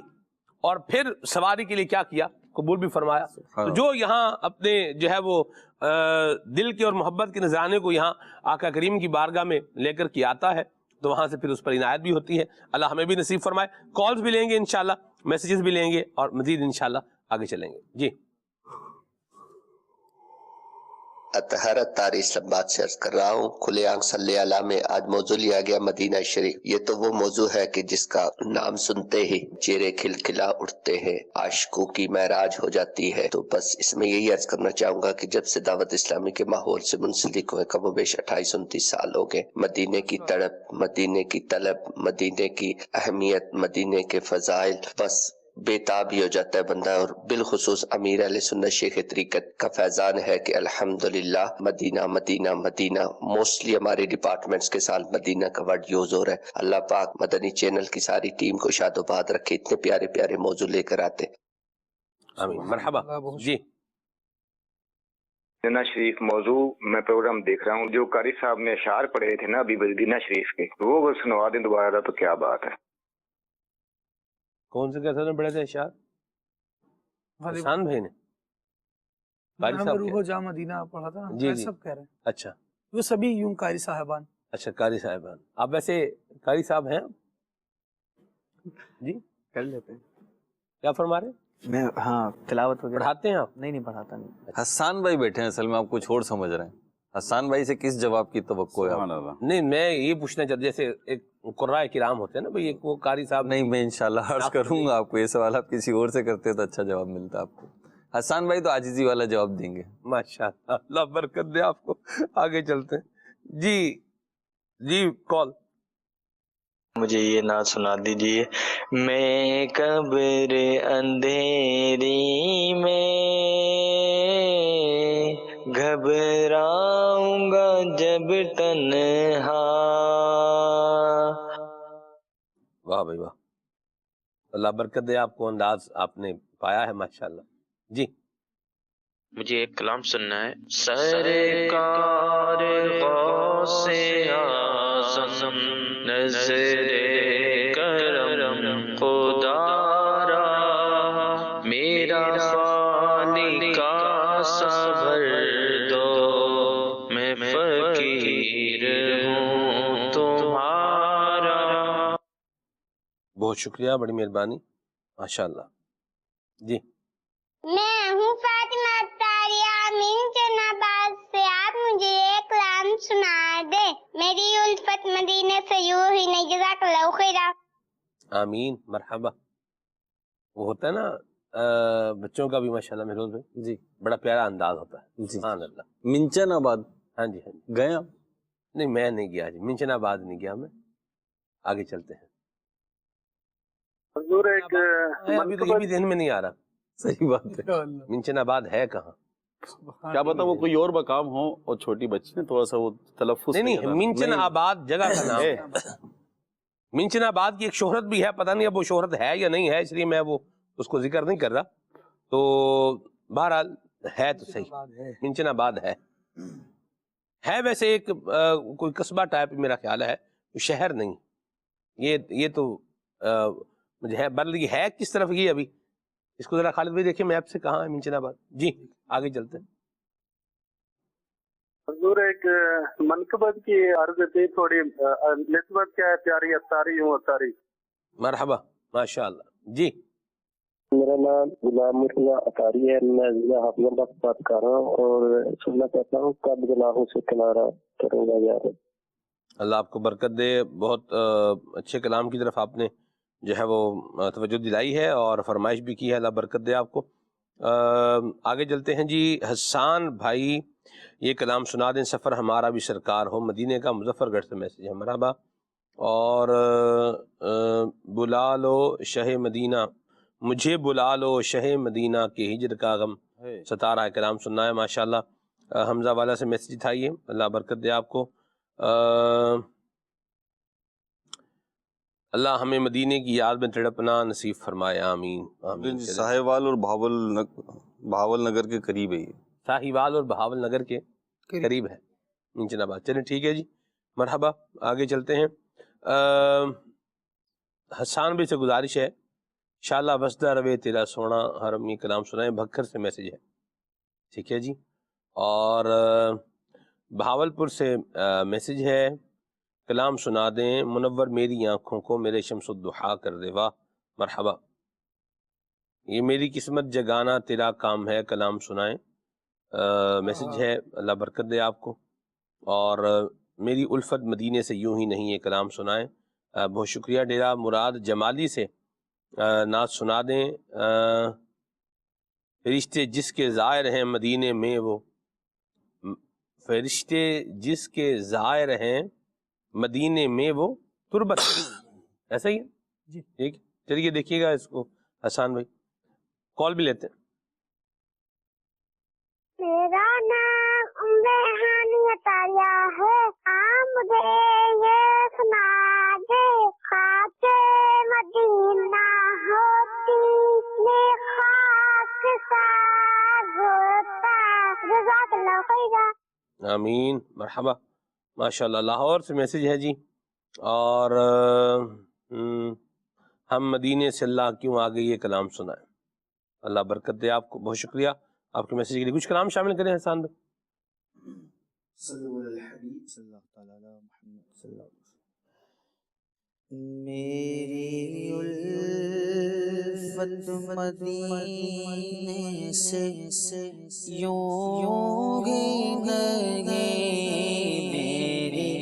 اور پھر سواری کے لیے کیا کیا، قبول بھی فرمایا۔ تو جو یہاں اپنے جو ہے وہ دل کے اور محبت کے نذرانے کو یہاں آقا کریم کی بارگاہ میں لے کر کے آتا ہے تو وہاں سے پھر اس پر عنایت بھی ہوتی ہے۔ اللہ ہمیں بھی نصیب فرمائے۔ کالز بھی لیں گے انشاءاللہ، میسیجز بھی لیں گے، اور مزید انشاءاللہ آگے چلیں گے۔ جی اطہارت طاری اسلام آباد سے عرض کر رہا ہوں، کھلے آنکھ صلی اللہ میں آج موضوع لیا گیا مدینہ شریف۔ یہ تو وہ موضوع ہے کہ جس کا نام سنتے ہی چہرے کھلکھلا اٹھتے ہیں، عاشقوں کی معراج ہو جاتی ہے۔ تو بس اس میں یہی عرض کرنا چاہوں گا کہ جب سے دعوت اسلامی کے ماحول سے منسلک ہوئے، کم و بیش 28-29 سال ہو گئے، مدینے کی تڑپ، مدینے کی طلب، مدینے کی اہمیت، مدینے کے فضائل، بس بےتاب ہی ہو جاتا ہے بندہ۔ اور بالخصوص امیر اہل سنت شیخ طریقت کا فیضان ہے کہ الحمدللہ مدینہ مدینہ مدینہ، موسٹلی ہمارے ڈپارٹمنٹس کے ساتھ مدینہ کا ورڈ یوز ہو رہا ہے۔ اللہ پاک مدنی چینل کی ساری ٹیم کو شاد و باد رکھے، اتنے پیارے پیارے موضوع لے کر آتے۔ آمین، مرحبا۔ جی مدینہ شریف موضوع میں پروگرام دیکھ رہا ہوں، جو قاری صاحب نے اشعار پڑھے تھے نا ابھی مدینہ شریف کے، وہ اگر سنوا دیں دوبارہ تو کیا بات ہے۔ کون سے کیسے نے پڑھے تھے اشعار؟ حسان بھائی نے؟ قاری صاحب روح جا مدینہ پڑھا تھا نا، جی جی، سب کہہ رہے ہیں اچھا وہ سبھی یوں قاری صاحبان۔ اچھا قاری صاحبان، آپ ویسے قاری صاحب ہیں جی؟ کر لیتے ہیں۔ کیا فرما رہے ہیں؟ میں ہاں تلاوت وغیرہ پڑھاتے ہیں آپ؟ نہیں پڑھاتا نہیں۔ حسان بھائی بیٹھے ہیں، اصل میں آپ کچھ اور سمجھ رہے ہیں۔ حسان بھائی سے کس جواب کی توقع ہے؟ سبحان اللہ۔ نہیں، میں یہ پوچھنا چاہتا، جیسے ایک قراء کرام ہوتے ہیں نا بھئی، ایک وہ قاری صاحب۔ نہیں، میں انشاءاللہ عرض کروں گا آپ کو، یہ سوال آپ کسی اور سے کرتے تو اچھا جواب ملتا آپ کو۔ حسان بھائی تو عاجزی والا جواب دیں گے۔ ماشاءاللہ، اللہ برکت دے آپ کو۔ آگے چلتے ہیں جی۔ جی کال۔ مجھے یہ نعت سنا دیجیے۔ میں قبر اندھیری میں گھبراؤں گا جب تنہا۔ واہ بھائی واہ، اللہ برکت دے آپ کو، انداز آپ نے پایا ہے ماشاءاللہ۔ جی مجھے ایک کلام سننا ہے۔ سرکار غوث اعظم نظر کرم خدا را، میرا خالق صبر دو، میں فقیر ہوں تمہارا۔ بہت شکریہ، بڑی مہربانی، ماشاءاللہ۔ جی میں ہوں فاطمہ اختاریہ منچن آباد سے، آپ مجھے ایک کلام سنا دے، میری الفت مدینے سے یوں ہی نہیں، جزاک اللہ خیرہ۔ آمین، مرحبا۔ وہ ہوتا ہے نا بچوں کا بھی ماشاءاللہ مہروز بھائی، جی بڑا پیارا انداز ہوتا ہے، جی۔ سبحان اللہ۔ منچن آباد ہاں جی ہاں جی، گئے آپ؟ نہیں میں نہیں گیا جی، منچن آباد نہیں گیا میں۔ آگے چلتے ہیں۔ حضور ایک ابھی تو یہ بھی ذہن میں نہیں آ رہا، صحیح بات ہے۔ منچن آباد ہے کہاں؟ کیا پتا وہ کوئی اور مقام ہو اور چھوٹی بچی ہے، تھوڑا سا وہ تلفظ نہیں، منچن آباد جگہ کا نام ہے۔ منچن آباد کی ایک شہرت بھی ہے، پتہ نہیں اب وہ شہرت ہے یا نہیں ہے، اس لیے میں وہ اس کو ذکر نہیں کر رہا۔ تو بہرحال ہے تو صحیح، منچن آباد ہے ویسے ایک کوئی قصبہ ٹائپ میرا خیال ہے، شہر نہیں۔ یہ تو مجھے ہے، بلکہ ہے کس طرف یہ ابھی اس کو ذرا خالد بھائی دیکھیں میپ سے کہاں ہے منچن آباد۔ جی آگے چلتے ہیں۔ حضور ایک منقبت کی عرض تھی، تھوڑی نسبت کیا ہے، پیاری اتاری ہوں اتاری۔ مرحبا، ماشاءاللہ۔ جی میرا نام غلام مرتضیٰ اطاری ہے، میں ضلع حافظ آباد سے بات کر رہا ہوں اور سننا چاہتا ہوں کب گناہوں سے کنارہ کروں گا یا رب۔ اللہ آپ کو برکت دے، بہت اچھے کلام کی طرف آپ نے جو ہے وہ توجہ دلائی ہے اور فرمائش بھی کی ہے، اللہ برکت دے آپ کو۔ آگے چلتے ہیں جی، حسان بھائی یہ کلام سنا دیں، سفر ہمارا بھی سرکار ہو، مدینے کا مظفر گڑھ سے میسج ہے، مرحبا۔ اور بلا لو شہ مدینہ، مجھے بلا لو شہ مدینہ کے ہجر کا غم ستارہ کلام سننا ہے، ماشاءاللہ حمزہ والا سے میسج تھا یہ، اللہ برکت دے آپ کو۔ اللہ ہمیں مدینے کی یاد میں تڑپنا نصیب فرمائے، آمین آمین۔ ساہیوال اور بہاول نگر کے قریب ہے یہ، ساہیوال اور بہاول نگر کے قریب ہے نیچے آباد۔ چلیں ٹھیک ہے جی، مرحبا۔ آگے چلتے ہیں، حسان بھائی سے گزارش ہے انشاءاللہ وسدہ روے تیرا سونا حرم، یہ کلام سنائیں، بھکر سے میسج ہے، ٹھیک ہے جی۔ اور بہاول پور سے میسج ہے، کلام سنا دیں، منور میری آنکھوں کو میرے شمس الضحیٰ کر دے، واہ مرحبا۔ یہ میری قسمت جگانا تیرا کام ہے، کلام سنائیں، میسج ہے، اللہ برکت دے آپ کو۔ اور میری الفت مدینے سے یوں ہی نہیں، یہ کلام سنائیں، بہت شکریہ۔ ڈیرا مراد جمالی سے نعت سنا دیں، فرشتے جس کے زائر ہیں مدینے میں وہ، فرشتے جس کے زائر ہیں مدینے میں وہ تربت، ایسا ہی ہے جی، ٹھیک۔ چلیے دیکھیے گا اس کو حسان بھائی، کال بھی لیتے ہیں۔ میرا نام ریحانی عطاریہ ہے، مجھے یہ سنا دے، خاک مدینہ ہوتی میں خاک ساز ہوتا، جزاک اللہ خیرہ۔ آمین مرحبا، ماشاءاللہ۔ لاہور سے میسج ہے جی، اور ہم مدینے سے اللہ کیوں آگے، یہ کلام سنائیں، اللہ برکت دے آپ کو، بہت شکریہ آپ کے میسج کے لیے۔ کچھ کلام شامل کریں حسان بھائی۔ صلو علی الحبیب صلی اللہ تعالی علی محمد صلی اللہ علیہ وسلم۔ میری الفت مدینے سے یوں ہی نہیں، میری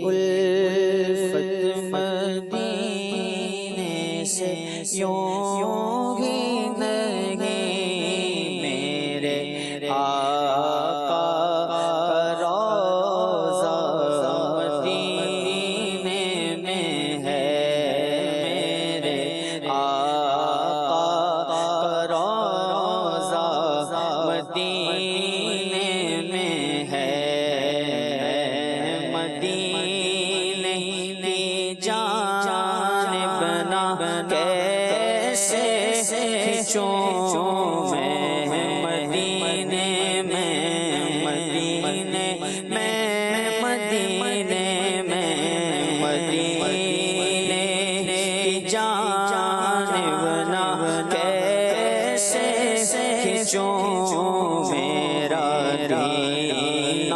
الفت مدینے سے یوں ہی نہیں، میرے آقا کا روضہ مدینے میں ہے، میرے آقا کا روضہ مدینے میں ہے، مدینے کی جانب نہ کیسے کھنچوں میں، مدینے میں، مدینے میں، مدینے میں، مدینے کی جانب نہ کیسے کھنچوں، میرا دین و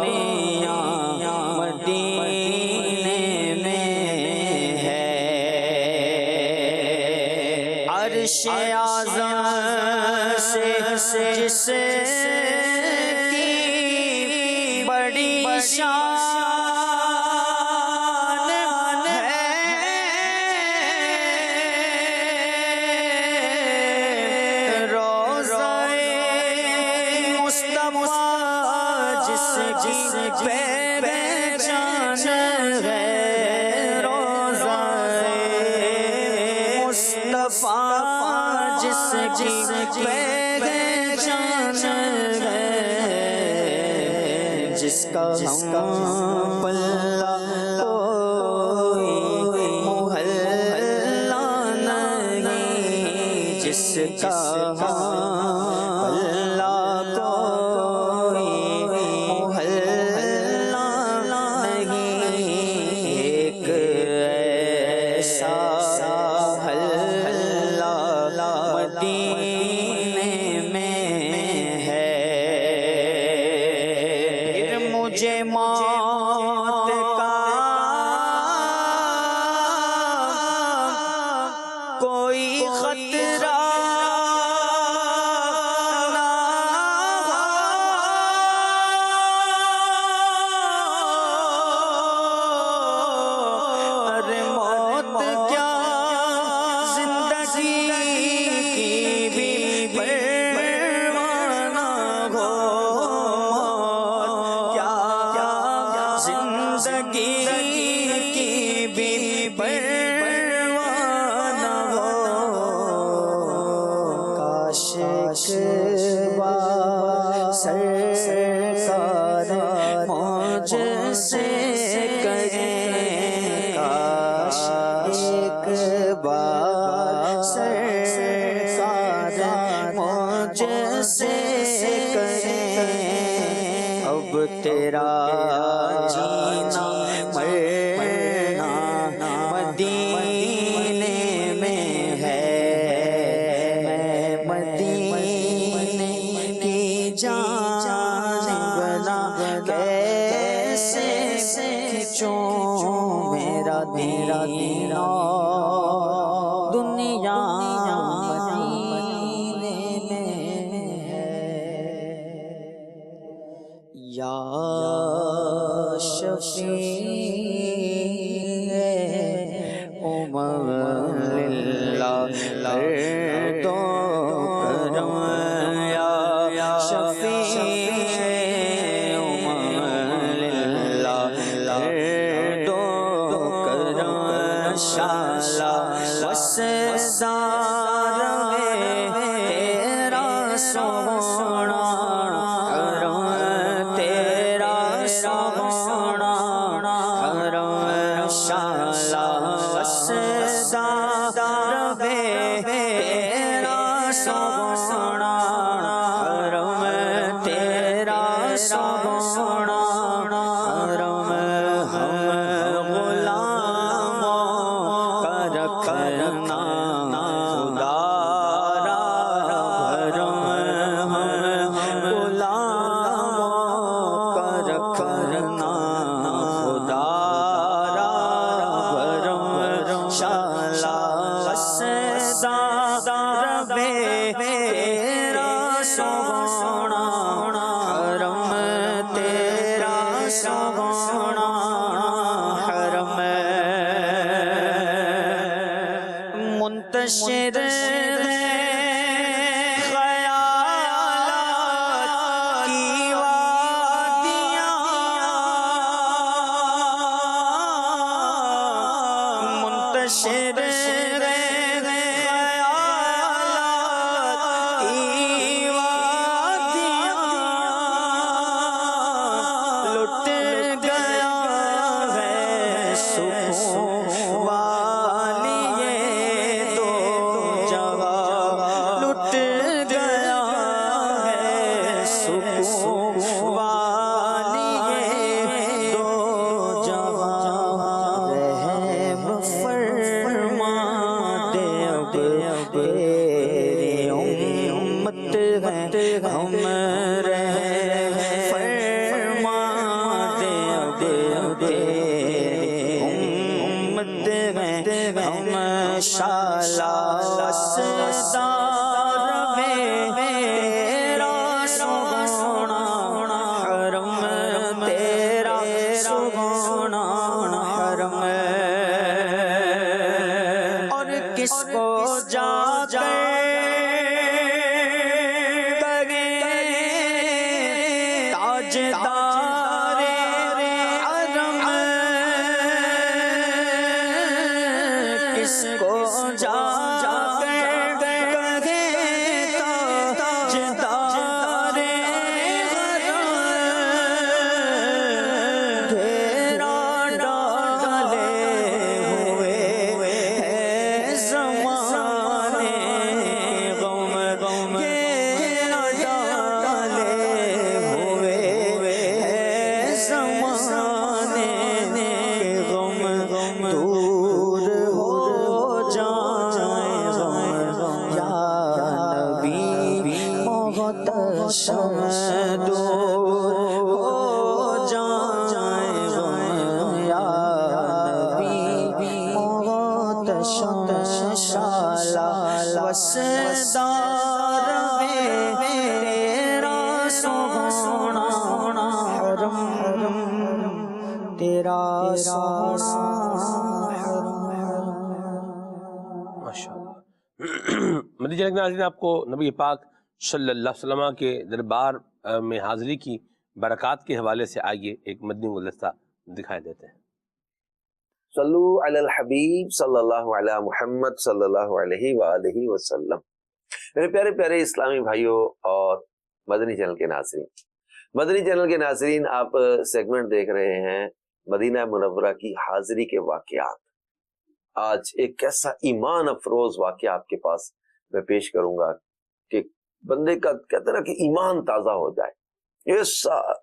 دنیا مدینے میں ہے، عرش اعظم سے جس کی بڑی شان ہے، روضہ مصطفیٰ جس پہ پہچان ہے، روضہ مصطفیٰ جس پہچان ہے، جس کا ہم پلہ کوئی محلہ نہیں، جس کا ہم پلہ کوئی محلہ نہیں، ایک ایسا محلہ مدینے میں ہے، پھر مجھے موت کا کوئی خطرہ تیرا جینا مرنا مدینے میں ہے، میں مدینے کی جانب نہ کیسے کھینچوں میرا دین دنیا شالا وسدار تیرا سونا حرم تیرا سونا مدنی چینل کے ناظرین، آپ کو نبی پاک صلی اللہ علیہ وسلم کے دربار میں حاضری کی برکات کے حوالے سے آئیے ایک مدنی گلدستہ دکھائی دیتے ہیں۔ صلو علی الحبیب صلی اللہ علی محمد صلی اللہ علیہ وآلہ وسلم۔ میرے پیارے پیارے اسلامی بھائیوں اور مدنی چینل کے ناظرین، مدنی چینل کے ناظرین، آپ سیگمنٹ دیکھ رہے ہیں مدینہ منورہ کی حاضری کے واقعات۔ آج ایک ایسا ایمان افروز واقعہ آپ کے پاس میں پیش کروں گا کہ بندے کا کہتے ہیں کہ ایمان تازہ ہو جائے۔ یہ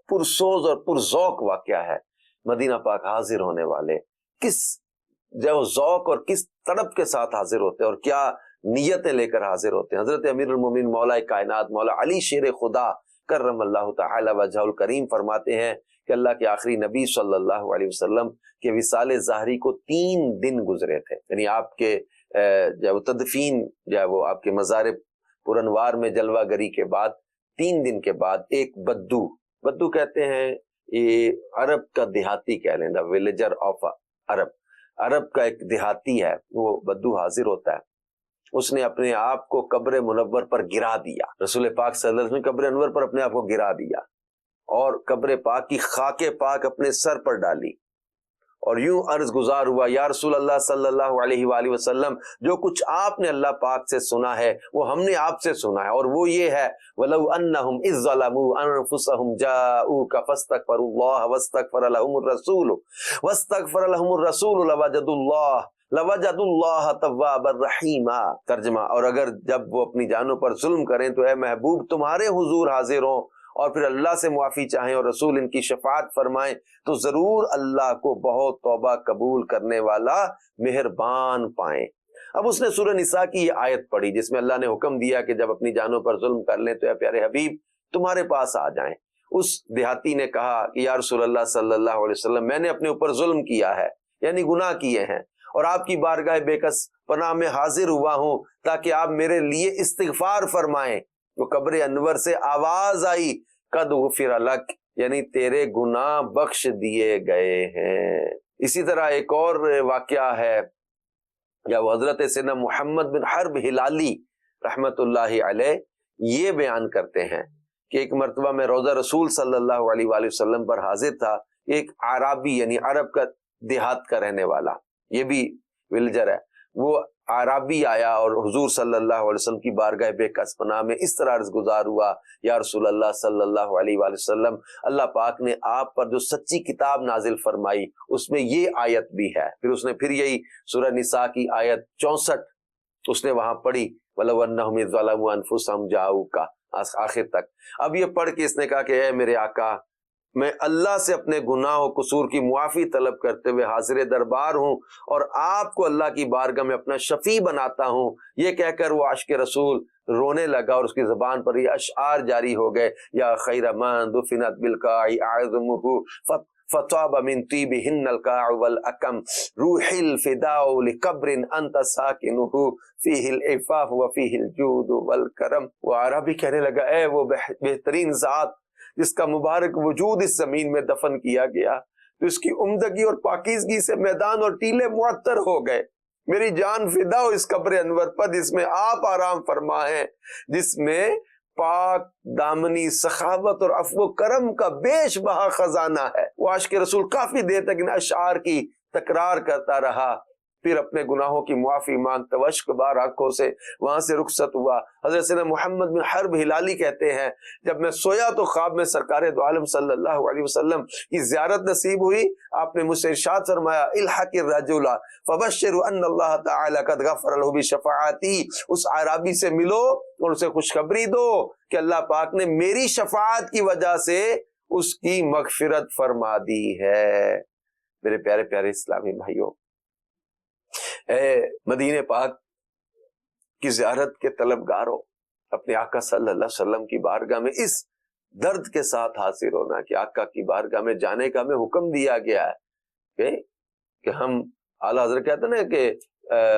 پرسوز اور پرذوق واقعہ ہے۔ مدینہ پاک حاضر ہونے والے کس جو ذوق اور کس تڑپ کے ساتھ حاضر ہوتے ہیں اور کیا نیتیں لے کر حاضر ہوتے ہیں۔ حضرت امیر المومنین مولا کائنات مولا علی شیر خدا کرم اللہ تعالی وجہہ الکریم فرماتے ہیں کہ اللہ کے آخری نبی صلی اللہ علیہ وسلم کے وصال ظاہری کو 3 دن گزرے تھے، یعنی آپ کے جو تدفین جو وہ آپ کے مزار پرانوار میں جلوہ گری کے بعد 3 دن کے بعد ایک بدو کہتے ہیں، یہ عرب کا دیہاتی کہہ لیں، دا ولیجر آف عرب کا ایک دیہاتی ہے، وہ بدو حاضر ہوتا ہے۔ اس نے اپنے آپ کو قبر منور پر گرا دیا، رسول پاک صلی اللہ علیہ وسلم نے قبر انور پر اپنے آپ کو گرا دیا اور قبر پاک کی خاک پاک اپنے سر پر ڈالی اور یوں عرض گزار ہوا، یا رسول اللہ صلی اللہ علیہ وآلہ وسلم، جو کچھ آپ نے اللہ پاک سے سنا ہے وہ ہم نے آپ سے سنا ہے، اور وہ یہ ہے وَلَوْ أَنَّهُمْ إِذْ ظَلَمُوا أَنفُسَهُمْ جَاءُوكَ فَاسْتَغْفَرُوا اللَّهَ وَاسْتَغْفَرَ لَهُمُ الرَّسُولُ لَوَجَدُوا اللَّهَ تَوَّابًا رَحِيمًا۔ ترجمہ، اور اگر جب وہ اپنی جانوں پر ظلم کریں تو اے محبوب تمہارے حضور حاضر ہوں اور پھر اللہ سے معافی چاہیں اور رسول ان کی شفاعت فرمائیں تو ضرور اللہ کو بہت توبہ قبول کرنے والا مہربان پائیں۔ اب اس نے سورہ نساء کی یہ آیت پڑھی جس میں اللہ نے حکم دیا کہ جب اپنی جانوں پر ظلم کر لیں تو اے پیارے حبیب تمہارے پاس آ جائیں۔ اس دیہاتی نے کہا کہ یا رسول اللہ صلی اللہ علیہ وسلم، میں نے اپنے اوپر ظلم کیا ہے، یعنی گناہ کیے ہیں، اور آپ کی بارگاہ بے کس پناہ میں حاضر ہوا ہوں تاکہ آپ میرے لیے استغفار فرمائیں۔ وہ قبر انور سے آواز آئی، قد غفر لک، یعنی تیرے گناہ بخش دیے گئے ہیں۔ اسی طرح ایک اور واقعہ ہے یا وہ حضرت سیدنا محمد بن حرب ہلالی رحمت اللہ علیہ یہ بیان کرتے ہیں کہ ایک مرتبہ میں روضہ رسول صلی اللہ علیہ وآلہ وسلم پر حاضر تھا، ایک عربی یعنی عرب کا دیہات کا رہنے والا، یہ بھی ولیجر ہے، وہ عربی آیا اور حضور صلی اللہ علیہ وسلم کی بارگاہ بے کس پناہ میں اس طرح عرض گزار ہوا، یا رسول اللہ صلی اللہ علیہ وآلہ وسلم، اللہ پاک نے آپ پر جو سچی کتاب نازل فرمائی اس میں یہ آیت بھی ہے۔ پھر اس نے پھر یہی سورہ نساء کی آیت 64 اس نے وہاں پڑھی، وَلَوْ أَنَّهُمْ إِذْ ظَلَمُوا أَنفُسَهُمْ جَاءُوكَ، آخر تک۔ اب یہ پڑھ کے اس نے کہا کہ اے میرے آقا، میں اللہ سے اپنے گناہ و قصور کی معافی طلب کرتے ہوئے حاضر دربار ہوں اور آپ کو اللہ کی بارگاہ میں اپنا شفیع بناتا ہوں۔ یہ کہہ کر وہ عاشق رسول رونے لگا اور اس کی زبان پر یہ اشعار جاری ہو گئے، یا خیر من دفنت بالقاع اعظمہ فطاب من طیبہن القاع والاکم روح الفداء لقبر انت ساکنہ فیہ العفاف وفیہ الجود والکرم۔ وہ عربی کہنے لگا، اے وہ بہترین ذات جس کا مبارک وجود اس زمین میں دفن کیا گیا، تو اس کی عمدگی اور پاکیزگی سے میدان اور ٹیلے معطر ہو گئے، میری جان فدا ہو اس قبر انور پر جس میں آپ آرام فرما ہیں، جس میں پاک دامنی سخاوت اور عفو و کرم کا بیش بہا خزانہ ہے۔ وہ عاشق رسول کافی دیر تک ان اشعار کی تکرار کرتا رہا، پھر اپنے گناہوں کی معافی مانگتا اشک بار آنکھوں سے وہاں سے رخصت ہوا۔ حضرت سیدنا محمد بن حرب ہلالی کہتے ہیں، جب میں سویا تو خواب میں سرکار دو عالم صلی اللہ علیہ وسلم کی زیارت نصیب ہوئی۔ آپ نے مجھ سے ارشاد فرمایا، الحق الرجل فبشر ان اللہ تعالی قد غفر له بشفاعتی، اس عربی سے ملو اور اسے خوشخبری دو کہ اللہ پاک نے میری شفاعت کی وجہ سے اس کی مغفرت فرما دی ہے۔ میرے پیارے پیارے اسلامی بھائیوں، اے مدینہ پاک کی زیارت کے طلبگاروں، اپنے آقا صلی اللہ علیہ وسلم کی بارگاہ میں اس درد کے ساتھ حاضر ہونا کہ آقا کی بارگاہ میں جانے کا ہمیں حکم دیا گیا ہے کہ ہم اعلیٰ حضرت کہتے ہیں نا کہ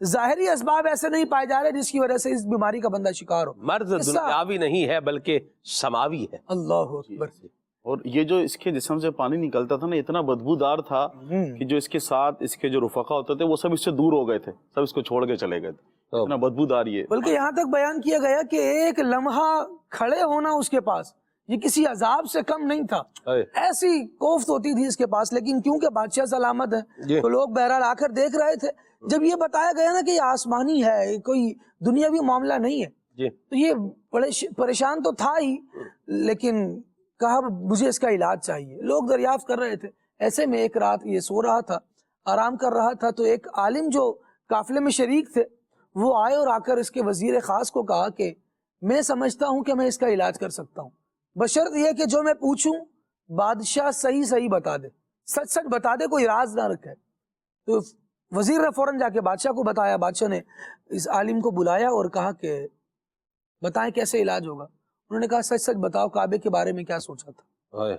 ظاہری اسباب ایسے نہیں پائے جا رہے جس کی وجہ سے اس بیماری کا بندہ شکار ہو. مرض دنیاوی نہیں ہے بلکہ سماوی ہے. اللہ اکبر. اور یہ جو اس کے جسم سے پانی نکلتا تھا نا اتنا بدبودار تھا کہ جو اس کے ساتھ اس کے جو رفقا ہوتے تھے وہ سب اس سے دور ہو گئے تھے, سب اس کو چھوڑ کے چلے گئے تھے, اتنا بدبودار یہ. بلکہ یہاں تک بیان کیا گیا کہ ایک لمحہ کھڑے ہونا اس کے پاس یہ کسی عذاب سے کم نہیں تھا, ایسی کوفت ہوتی تھی اس کے پاس. لیکن کیونکہ بادشاہ سلامت ہے تو لوگ بہرحال آ کر دیکھ رہے تھے. جب یہ بتایا گیا نا کہ یہ آسمانی ہے, کوئی دنیاوی معاملہ نہیں ہے, تو یہ پریشان تو تھا ہی, لیکن کہا مجھے اس کا علاج چاہیے. لوگ دریافت کر رہے تھے. ایسے میں ایک رات یہ سو رہا تھا, آرام کر رہا تھا, تو ایک عالم جو قافلے میں شریک تھے وہ آئے اور آ کر اس کے وزیر خاص کو کہا کہ میں سمجھتا ہوں کہ میں اس کا علاج کر سکتا ہوں, بشرط یہ کہ جو میں پوچھوں بادشاہ صحیح صحیح بتا دے, سچ سچ بتا دے, کوئی راز نہ رکھے. تو وزیر نے فوراً جا کے بادشاہ کو بتایا. بادشاہ نے اس عالم کو بلایا اور کہا کہ بتائیں کیسے علاج ہوگا. انہوں نے کہا سچ سچ بتاؤ کعبے کے بارے میں کیا سوچا تھا,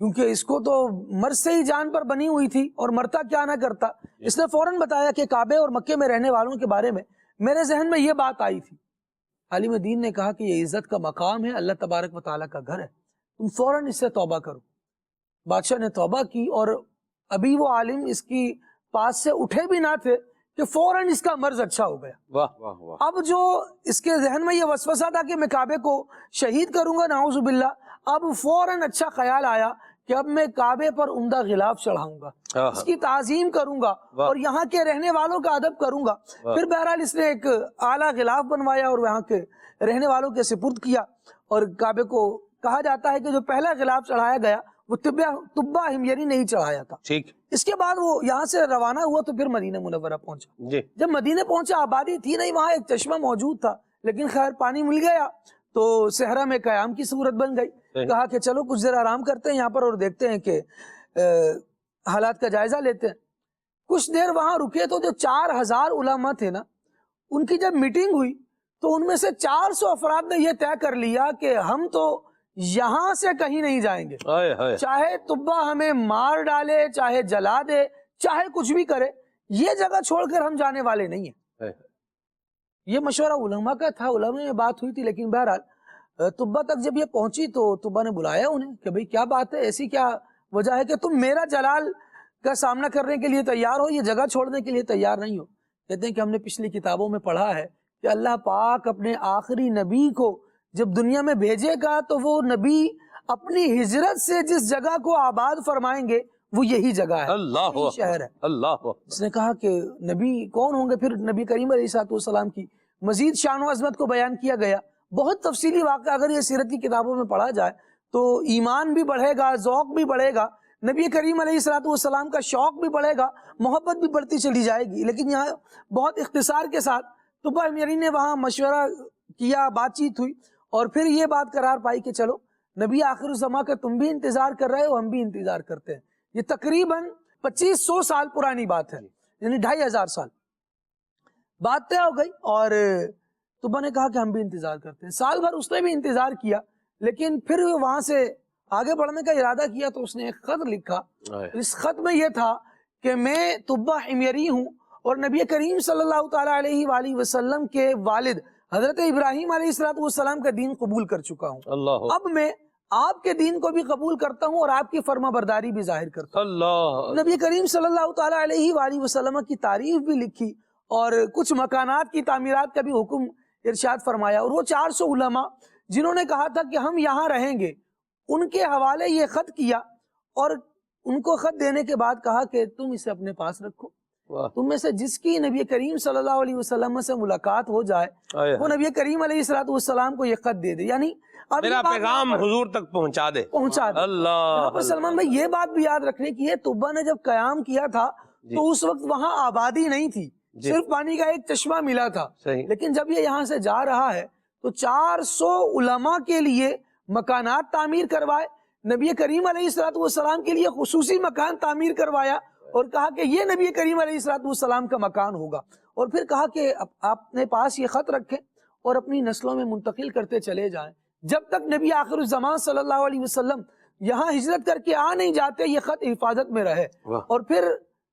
کیونکہ اس کو تو مرض سے ہی جان پر بنی ہوئی تھی اور مرتا کیا نہ کرتا. اس نے فوراً بتایا کہ کعبے اور مکے میں رہنے والوں کے بارے میں میرے ذہن میں یہ بات آئی تھی. عالم دین نے کہا کہ یہ عزت کا مقام ہے, اللہ تبارک و تعالیٰ کا گھر ہے, تم فوراً اس سے توبہ کرو. بادشاہ نے توبہ کی اور ابھی وہ عالم اس کی پاس سے اٹھے بھی نہ تھے کہ فوراً اس کا مرض اچھا ہو گیا. اب جو اس کے ذہن میں یہ وسوسہ تھا کہ میں کعبے کو شہید کروں گا نعوذ باللہ, اب فوراً اچھا خیال آیا کہ اب میں کعبے پر عمدہ غلاف چڑھاؤں گا, اس کی تعظیم کروں گا اور یہاں کے رہنے والوں کا ادب کروں گا. پھر بہرحال اس نے ایک اعلیٰ غلاف بنوایا اور یہاں کے رہنے والوں کے سپرد کیا. اور کعبے کو کہا جاتا ہے کہ جو پہلا غلاف چڑھایا گیا وہ طبہ حمیری نے ہی چڑھایا تھا. اس کے بعد وہ یہاں سے روانہ ہوا تو پھر مدینہ منورہ پہنچا. جب مدینہ پہنچا آبادی تھی نہیں, وہاں ایک چشمہ موجود تھا, لیکن خیر پانی مل گیا تو صحرا میں قیام کی صورت بن گئی. کہا کہ چلو کچھ دیر آرام کرتے ہیں یہاں پر اور دیکھتے ہیں کہ حالات کا جائزہ لیتے ہیں. کچھ دیر وہاں رکے تو جو 4000 علماء تھے نا, ان کی جب میٹنگ ہوئی تو ان میں سے 400 افراد نے یہ طے کر لیا کہ ہم تو یہاں سے کہیں نہیں جائیں گے, چاہے طبہ ہمیں مار ڈالے, چاہے جلا دے, چاہے کچھ بھی کرے, یہ جگہ چھوڑ کر ہم جانے والے نہیں ہیں. یہ مشورہ علماء کا تھا, علماء میں بات ہوئی تھی. لیکن بہرحال طبہ تک جب یہ پہنچی تو طبہ نے بلایا انہیں کہ بھئی کیا بات ہے, ایسی کیا وجہ ہے کہ تم میرا جلال کا سامنا کرنے کے لیے تیار ہو, یہ جگہ چھوڑنے کے لیے تیار نہیں ہو. کہتے ہیں کہ ہم نے پچھلی کتابوں میں پڑھا ہے کہ اللہ پاک اپنے آخری نبی کو جب دنیا میں بھیجے گا تو وہ نبی اپنی ہجرت سے جس جگہ کو آباد فرمائیں گے وہ یہی جگہ ہے, یہی شہر ہے. اس نے کہا کہ نبی کون ہوں گے. پھر نبی کریم علیہ السلام کی مزید شان و عظمت کو بیان کیا گیا. بہت تفصیلی واقعہ, اگر یہ سیرت کی کتابوں میں پڑھا جائے تو ایمان بھی بڑھے گا, ذوق بھی بڑھے گا, نبی کریم علیہ السلام کا شوق بھی بڑھے گا, محبت بھی بڑھتی چلی جائے گی. لیکن یہاں بہت اختصار کے ساتھ طبہ حمیری نے وہاں مشورہ کیا, بات چیت ہوئی اور پھر یہ بات قرار پائی کہ چلو نبی آخر الزمان کا تم بھی انتظار کر رہے ہو, ہم بھی انتظار کرتے ہیں. یہ تقریباً 2500 سال پرانی بات ہے, یعنی 2500 سال بات طے ہو گئی. اور طبہ نے کہا کہ ہم بھی انتظار کرتے ہیں. سال بھر اس نے بھی انتظار کیا, لیکن پھر وہاں سے آگے بڑھنے کا ارادہ کیا تو اس نے ایک خط لکھا. اس خط میں یہ تھا کہ میں طبہ حمیری ہوں اور نبی کریم صلی اللہ تعالیٰ علیہ وآلہ وسلم کے والد حضرت ابراہیم علیہ السلام کا دین قبول کر چکا ہوں. اب میں آپ کے دین کو بھی قبول کرتا ہوں اور آپ کی فرما برداری بھی ظاہر کرتا ہوں. نبی کریم صلی اللہ تعالیٰ علیہ وآلہ وسلم کی تعریف بھی لکھی اور کچھ مکانات کی تعمیرات کا بھی حکم ارشاد فرمایا. اور وہ 400 علماء جنہوں نے کہا تھا کہ ہم یہاں رہیں گے, ان کے حوالے یہ خط کیا اور ان کو خط دینے کے بعد کہا کہ تم اسے اپنے پاس رکھو. تم میں سے جس کی نبی کریم صلی اللہ علیہ وسلم سے ملاقات ہو جائے وہ نبی کریم علیہ السلام کو یہ خط دے دے, یعنی میرا پیغام حضور تک پہنچا دے. اللہ. سلمان بھائی یہ بات بھی یاد رکھنے کی ہے, طبہ نے جب قیام کیا تھا تو اس وقت وہاں آبادی نہیں تھی, صرف پانی کا ایک چشمہ ملا تھا. لیکن جب یہ یہاں سے جا رہا ہے تو 400 علماء کے لیے مکانات تعمیر کروائے, نبی کریم علیہ السلام کے لیے خصوصی مکان تعمیر کروایا اور کہا کہ یہ نبی کریم علیہ السلام کا مکان ہوگا. اور پھر کہا کہ آپ اپنے پاس یہ خط رکھیں اور اپنی نسلوں میں منتقل کرتے چلے جائیں جب تک نبی آخر الزمان صلی اللہ علیہ وسلم یہاں ہجرت کر کے آ نہیں جاتے, یہ خط حفاظت میں رہے. اور پھر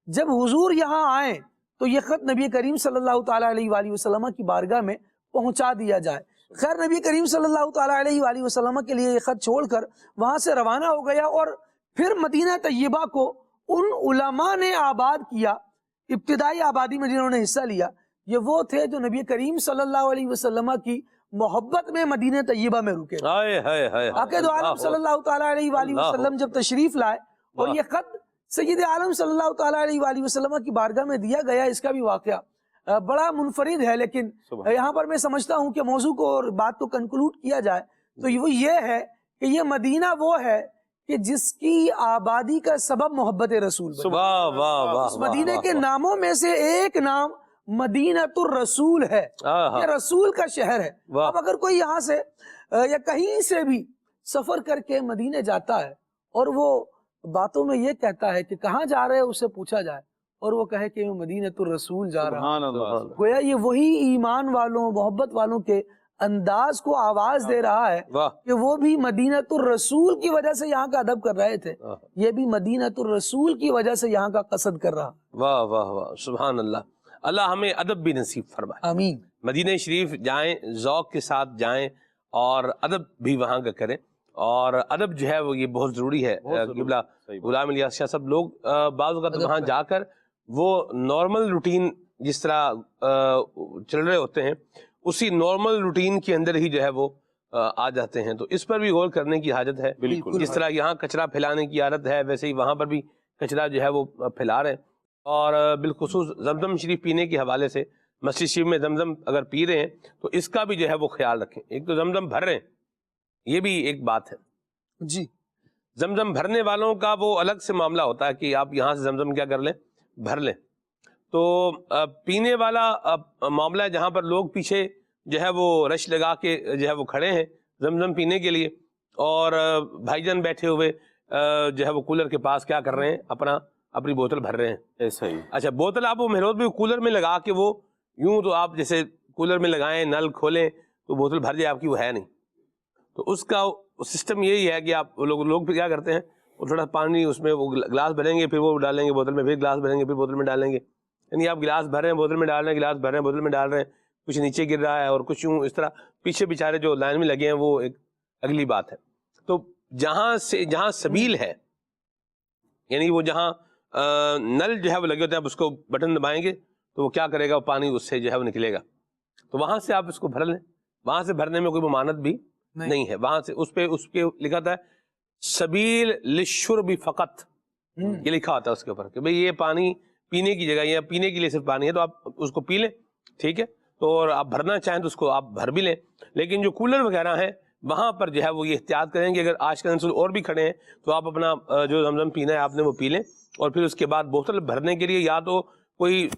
جب حضور یہاں آئیں تو یہ خط نبی کریم صلی اللہ تعالیٰ علیہ وآلہ وسلم کی بارگاہ میں پہنچا دیا جائے۔ خیر نبی کریم صلی اللہ تعالیٰ علیہ وآلہ وسلم کے لیے یہ خط چھوڑ کر وہاں سے روانہ ہو گیا، اور پھر مدینہ طیبہ کو ان علماء نے آباد کیا، ابتدائی آبادی میں جنہوں نے حصہ لیا، یہ وہ تھے جو نبی کریم صلی اللہ علیہ وسلم کی محبت میں مدینہ طیبہ میں رکے۔ عقید عالم صلی اللہ تعالیٰ علیہ وآلہ وسلم جب تشریف لائے اور یہ خط سید عالم صلی اللہ تعالیٰ علیہ وآلہ وسلم کی بارگاہ میں دیا گیا، اس کا بھی واقعہ بڑا منفرد ہے، لیکن یہاں پر میں سمجھتا ہوں کہ موضوع کو اور بات کو کنکلوڈ کیا جائے تو وہ یہ ہے کہ یہ مدینہ وہ ہے کہ جس کی آبادی کا سبب محبت رسول بنا۔ اس مدینے کے ناموں میں سے ایک نام مدینۃ الرسول ہے، یہ رسول کا شہر ہے۔ اب اگر کوئی یہاں سے یا کہیں سے بھی سفر کر کے مدینے جاتا ہے اور وہ باتوں میں یہ کہتا ہے کہ کہاں جا رہے ہیں، اسے پوچھا جائے اور وہ کہے کہ میں مدینۃ الرسول جا رہا ہوں، گویا یہ وہی ایمان والوں محبت والوں کے انداز کو آواز دے رہا ہے کہ وہ بھی مدینۃ الرسول کی وجہ سے یہاں کا ادب کر رہے تھے، یہ بھی مدینۃ الرسول کی وجہ سے یہاں کا قصد کر رہا۔ واہ واہ واہ، سبحان اللہ، اللہ ہمیں ادب بھی نصیب فرمائے۔ آمین۔ مدینہ شریف جائیں، ذوق کے ساتھ جائیں اور ادب بھی وہاں کا کریں، اور ادب جو ہے وہ یہ بہت ضروری ہے۔ قبلہ غلام الیاس شاہ صاحب لوگ بعض اوقات وہاں جا کر وہ نارمل روٹین جس طرح چل رہے ہوتے ہیں اسی نارمل روٹین کے اندر ہی جو ہے وہ آ جاتے ہیں، تو اس پر بھی غور کرنے کی حاجت ہے۔ جس طرح یہاں کچرا پھیلانے کی عادت ہے ویسے ہی وہاں پر بھی کچرا جو ہے وہ پھیلا رہے ہیں، اور بالخصوص زمزم شریف پینے کے حوالے سے مسجد شریف میں زمزم اگر پی رہے ہیں تو اس کا بھی جو ہے وہ خیال رکھیں۔ ایک تو زمزم بھر رہے ہیں، یہ بھی ایک بات ہے جی، زمزم بھرنے والوں کا وہ الگ سے معاملہ ہوتا ہے کہ آپ یہاں سے زمزم کیا کر لیں، بھر لیں۔ تو پینے والا معاملہ ہے جہاں پر لوگ پیچھے جو ہے وہ رش لگا کے جو ہے وہ کھڑے ہیں زمزم پینے کے لیے، اور بھائی جان بیٹھے ہوئے جو ہے وہ کولر کے پاس کیا کر رہے ہیں، اپنی بوتل بھر رہے ہیں۔ ایسا ہی اچھا، بوتل آپ وہ محروز بھی کولر میں لگا کے وہ یوں تو آپ جیسے کولر میں لگائیں نل کھولیں تو بوتل بھر جائے آپ کی، وہ ہے نہیں۔ تو اس کا سسٹم یہی ہے کہ آپ لوگ پھر کیا کرتے ہیں، وہ تھوڑا پانی اس میں وہ گلاس بھریں گے، پھر وہ ڈالیں گے بوتل میں، پھر گلاس بھریں گے، پھر بوتل میں ڈالیں گے، یعنی آپ گلاس بھر رہے ہیں بوتل میں ڈال رہے ہیں، گلاس بھر رہے ہیں بوتل میں ڈال رہے ہیں، کچھ نیچے گر رہا ہے اور کچھ یوں اس طرح پیچھے بیچارے جو لائن میں لگے ہیں وہ ایک اگلی بات ہے۔ تو جہاں سبیل ہے، یعنی وہ جہاں نل جو ہے وہ لگے ہوتے ہیں، آپ اس کو بٹن دبائیں گے تو وہ کیا کرے گا، پانی اس سے جو ہے وہ نکلے گا، تو وہاں سے آپ اس کو بھر لیں۔ وہاں سے بھرنے میں کوئی ممانعت بھی نہیں ہے، وہاں سے اس پہ لکھا تھا سبیل للشرب فقط، یہ لکھا ہوتا ہے اس کے اوپر کہ بھئی یہ پانی پینے کی جگہ، یا پینے کے لیے صرف پانی ہے تو آپ اس کو پی لیں، ٹھیک ہے، تو اور آپ بھرنا چاہیں تو اس کو آپ بھر بھی لیں۔ لیکن جو کولر وغیرہ ہیں وہاں پر جو ہے وہ یہ احتیاط کریں کہ اگر آج کا نسل اور بھی کھڑے ہیں تو آپ اپنا جو زمزم پینا ہے آپ نے وہ پی لیں، اور پھر اس کے بعد بوتل بھرنے کے لیے یا تو کوئی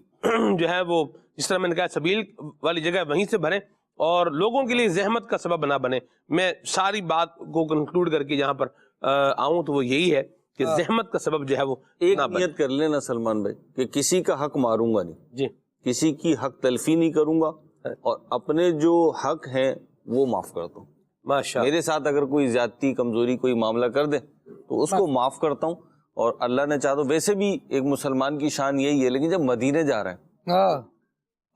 جو ہے وہ جس طرح میں نے کہا سبیل والی جگہ وہیں سے بھریں، اور لوگوں کے لیے زحمت کا سبب نہ بنے۔ میں ساری بات کو کنکلوڈ کر کے یہاں پر آؤں تو وہ یہی ہے کہ زحمت کا سبب جو ہے وہ ایک نیت کر لینا سلمان بھائی کہ کسی کا حق ماروں گا نہیں، جی، کسی کی حق تلفی نہیں کروں گا، اور اپنے جو حق ہیں وہ معاف کرتا ہوں۔ ماشاءاللہ، میرے ساتھ اگر کوئی زیادتی کمزوری کوئی معاملہ کر دے تو اس کو معاف کرتا ہوں، اور اللہ نے چاہا تو ویسے بھی ایک مسلمان کی شان یہی ہے، لیکن جب مدینے جا رہے ہیں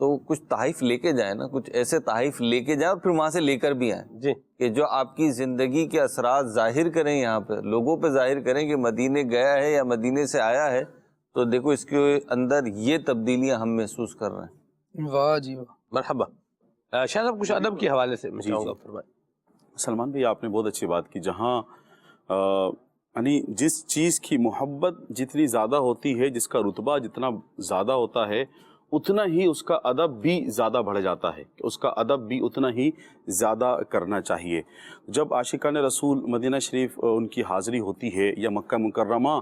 تو کچھ تحائف لے کے جائیں نا، کچھ ایسے تحائف لے کے جائیں اور پھر وہاں سے لے کر بھی آئیں جی، کہ جو آپ کی زندگی کے اثرات ظاہر کریں، یہاں پہ لوگوں پہ ظاہر کریں کہ مدینے گیا ہے یا مدینے سے آیا ہے تو دیکھو اس کے اندر یہ تبدیلیاں ہم محسوس کر رہے ہیں۔ واہ جی واہ، مرحبا۔ شاہ صاحب کچھ ادب کے حوالے سے میں چاہوں گا فرمائیں۔ سلمان بھائی آپ نے بہت اچھی بات کی، جہاں یعنی جس چیز کی محبت جتنی زیادہ ہوتی ہے، جس کا رتبہ جتنا زیادہ ہوتا ہے، اتنا ہی اس کا ادب بھی زیادہ بڑھ جاتا ہے، اس کا ادب بھی اتنا ہی زیادہ کرنا چاہیے۔ جب عاشقان رسول مدینہ شریف ان کی حاضری ہوتی ہے یا مکہ مکرمہ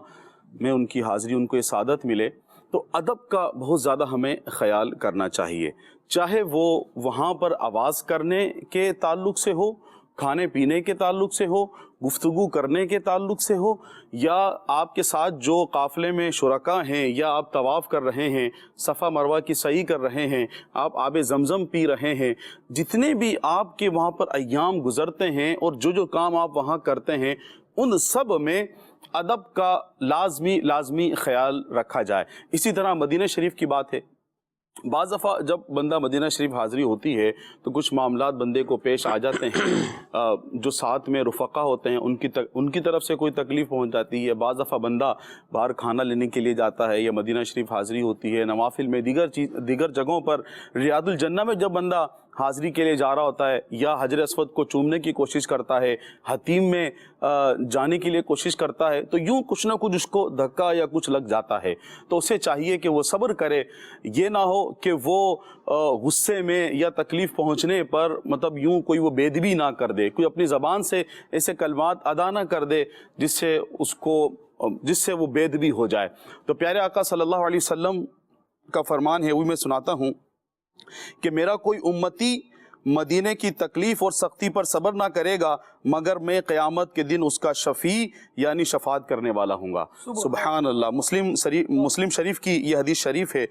میں ان کی حاضری، ان کو یہ سعادت ملے، تو ادب کا بہت زیادہ ہمیں خیال کرنا چاہیے، چاہے وہ وہاں پر آواز کرنے کے تعلق سے ہو، کھانے پینے کے تعلق سے ہو، گفتگو کرنے کے تعلق سے ہو، یا آپ کے ساتھ جو قافلے میں شرکا ہیں، یا آپ طواف کر رہے ہیں، صفا مروہ کی سعی کر رہے ہیں، آپ آب زمزم پی رہے ہیں، جتنے بھی آپ کے وہاں پر ایام گزرتے ہیں اور جو کام آپ وہاں کرتے ہیں، ان سب میں ادب کا لازمی خیال رکھا جائے۔ اسی طرح مدینہ شریف کی بات ہے، بعض دفعہ جب بندہ مدینہ شریف حاضری ہوتی ہے تو کچھ معاملات بندے کو پیش آ جاتے ہیں، جو ساتھ میں رفقا ہوتے ہیں ان کی طرف سے کوئی تکلیف پہنچ جاتی ہے، بعض دفعہ بندہ باہر کھانا لینے کے لیے جاتا ہے یا مدینہ شریف حاضری ہوتی ہے، نوافل میں دیگر جگہوں پر ریاض الجنہ میں جب بندہ حاضری کے لیے جا رہا ہوتا ہے یا حجر اسود کو چومنے کی کوشش کرتا ہے، حتیم میں جانے کے لیے کوشش کرتا ہے، تو یوں کچھ نہ کچھ اس کو دھکا یا کچھ لگ جاتا ہے، تو اسے چاہیے کہ وہ صبر کرے، یہ نہ ہو کہ وہ غصے میں یا تکلیف پہنچنے پر مطلب یوں کوئی وہ بے ادبی نہ کر دے، کوئی اپنی زبان سے ایسے کلمات ادا نہ کر دے جس سے وہ بے ادبی ہو جائے۔ تو پیارے آقا صلی اللہ علیہ وسلم کا فرمان ہے، وہ میں سناتا ہوں کہ میرا کوئی امتی مدینے کی تکلیف اور سختی پر صبر نہ کرے گا مگر میں قیامت کے دن اس کا شفیع یعنی شفاعت کرنے والا ہوں گا۔ سبحان اللہ۔ مسلم شریف کی یہ حدیث شریف ہے۔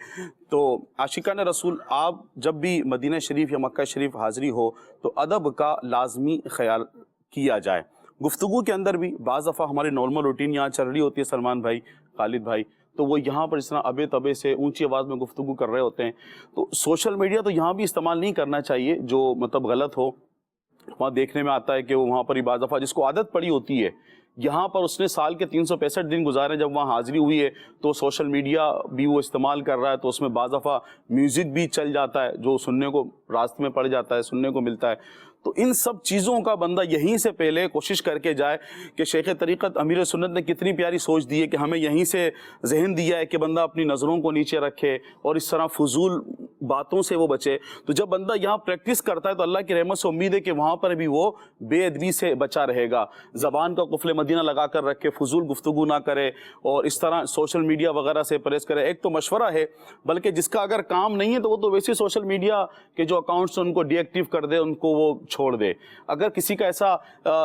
تو عاشقان رسول، آپ جب بھی مدینہ شریف یا مکہ شریف حاضری ہو تو ادب کا لازمی خیال کیا جائے۔ گفتگو کے اندر بھی بعض دفعہ ہماری نارمل روٹین یہاں چل رہی ہوتی ہے، سلمان بھائی، خالد بھائی، تو وہ یہاں پر اس طرح ابے تبے سے اونچی آواز میں گفتگو کر رہے ہوتے ہیں، تو سوشل میڈیا تو یہاں بھی استعمال نہیں کرنا چاہیے جو مطلب غلط ہو۔ وہاں دیکھنے میں آتا ہے کہ وہ وہاں پر بعض دفعہ جس کو عادت پڑی ہوتی ہے، یہاں پر اس نے سال کے 365 دن گزارے، جب وہاں حاضری ہوئی ہے تو سوشل میڈیا بھی وہ استعمال کر رہا ہے، تو اس میں بعض دفعہ میوزک بھی چل جاتا ہے جو سننے کو راستے میں پڑ جاتا ہے، سننے کو ملتا ہے۔ تو ان سب چیزوں کا بندہ یہیں سے پہلے کوشش کر کے جائے کہ شیخ طریقت امیر سنت نے کتنی پیاری سوچ دی ہے کہ ہمیں یہیں سے ذہن دیا ہے کہ بندہ اپنی نظروں کو نیچے رکھے اور اس طرح فضول باتوں سے وہ بچے۔ تو جب بندہ یہاں پریکٹس کرتا ہے تو اللہ کی رحمت سے امید ہے کہ وہاں پر بھی وہ بے ادبی سے بچا رہے گا، زبان کا قفل مدینہ لگا کر رکھے، فضول گفتگو نہ کرے اور اس طرح سوشل میڈیا وغیرہ سے پرہیز کرے۔ ایک تو مشورہ ہے، بلکہ جس کا اگر کام نہیں ہے تو وہ تو ویسے سوشل میڈیا کے جو اکاؤنٹس ہیں ان کو ڈی ایکٹیو کر دے، ان کو وہ چھوڑ دے۔ اگر کسی کا ایسا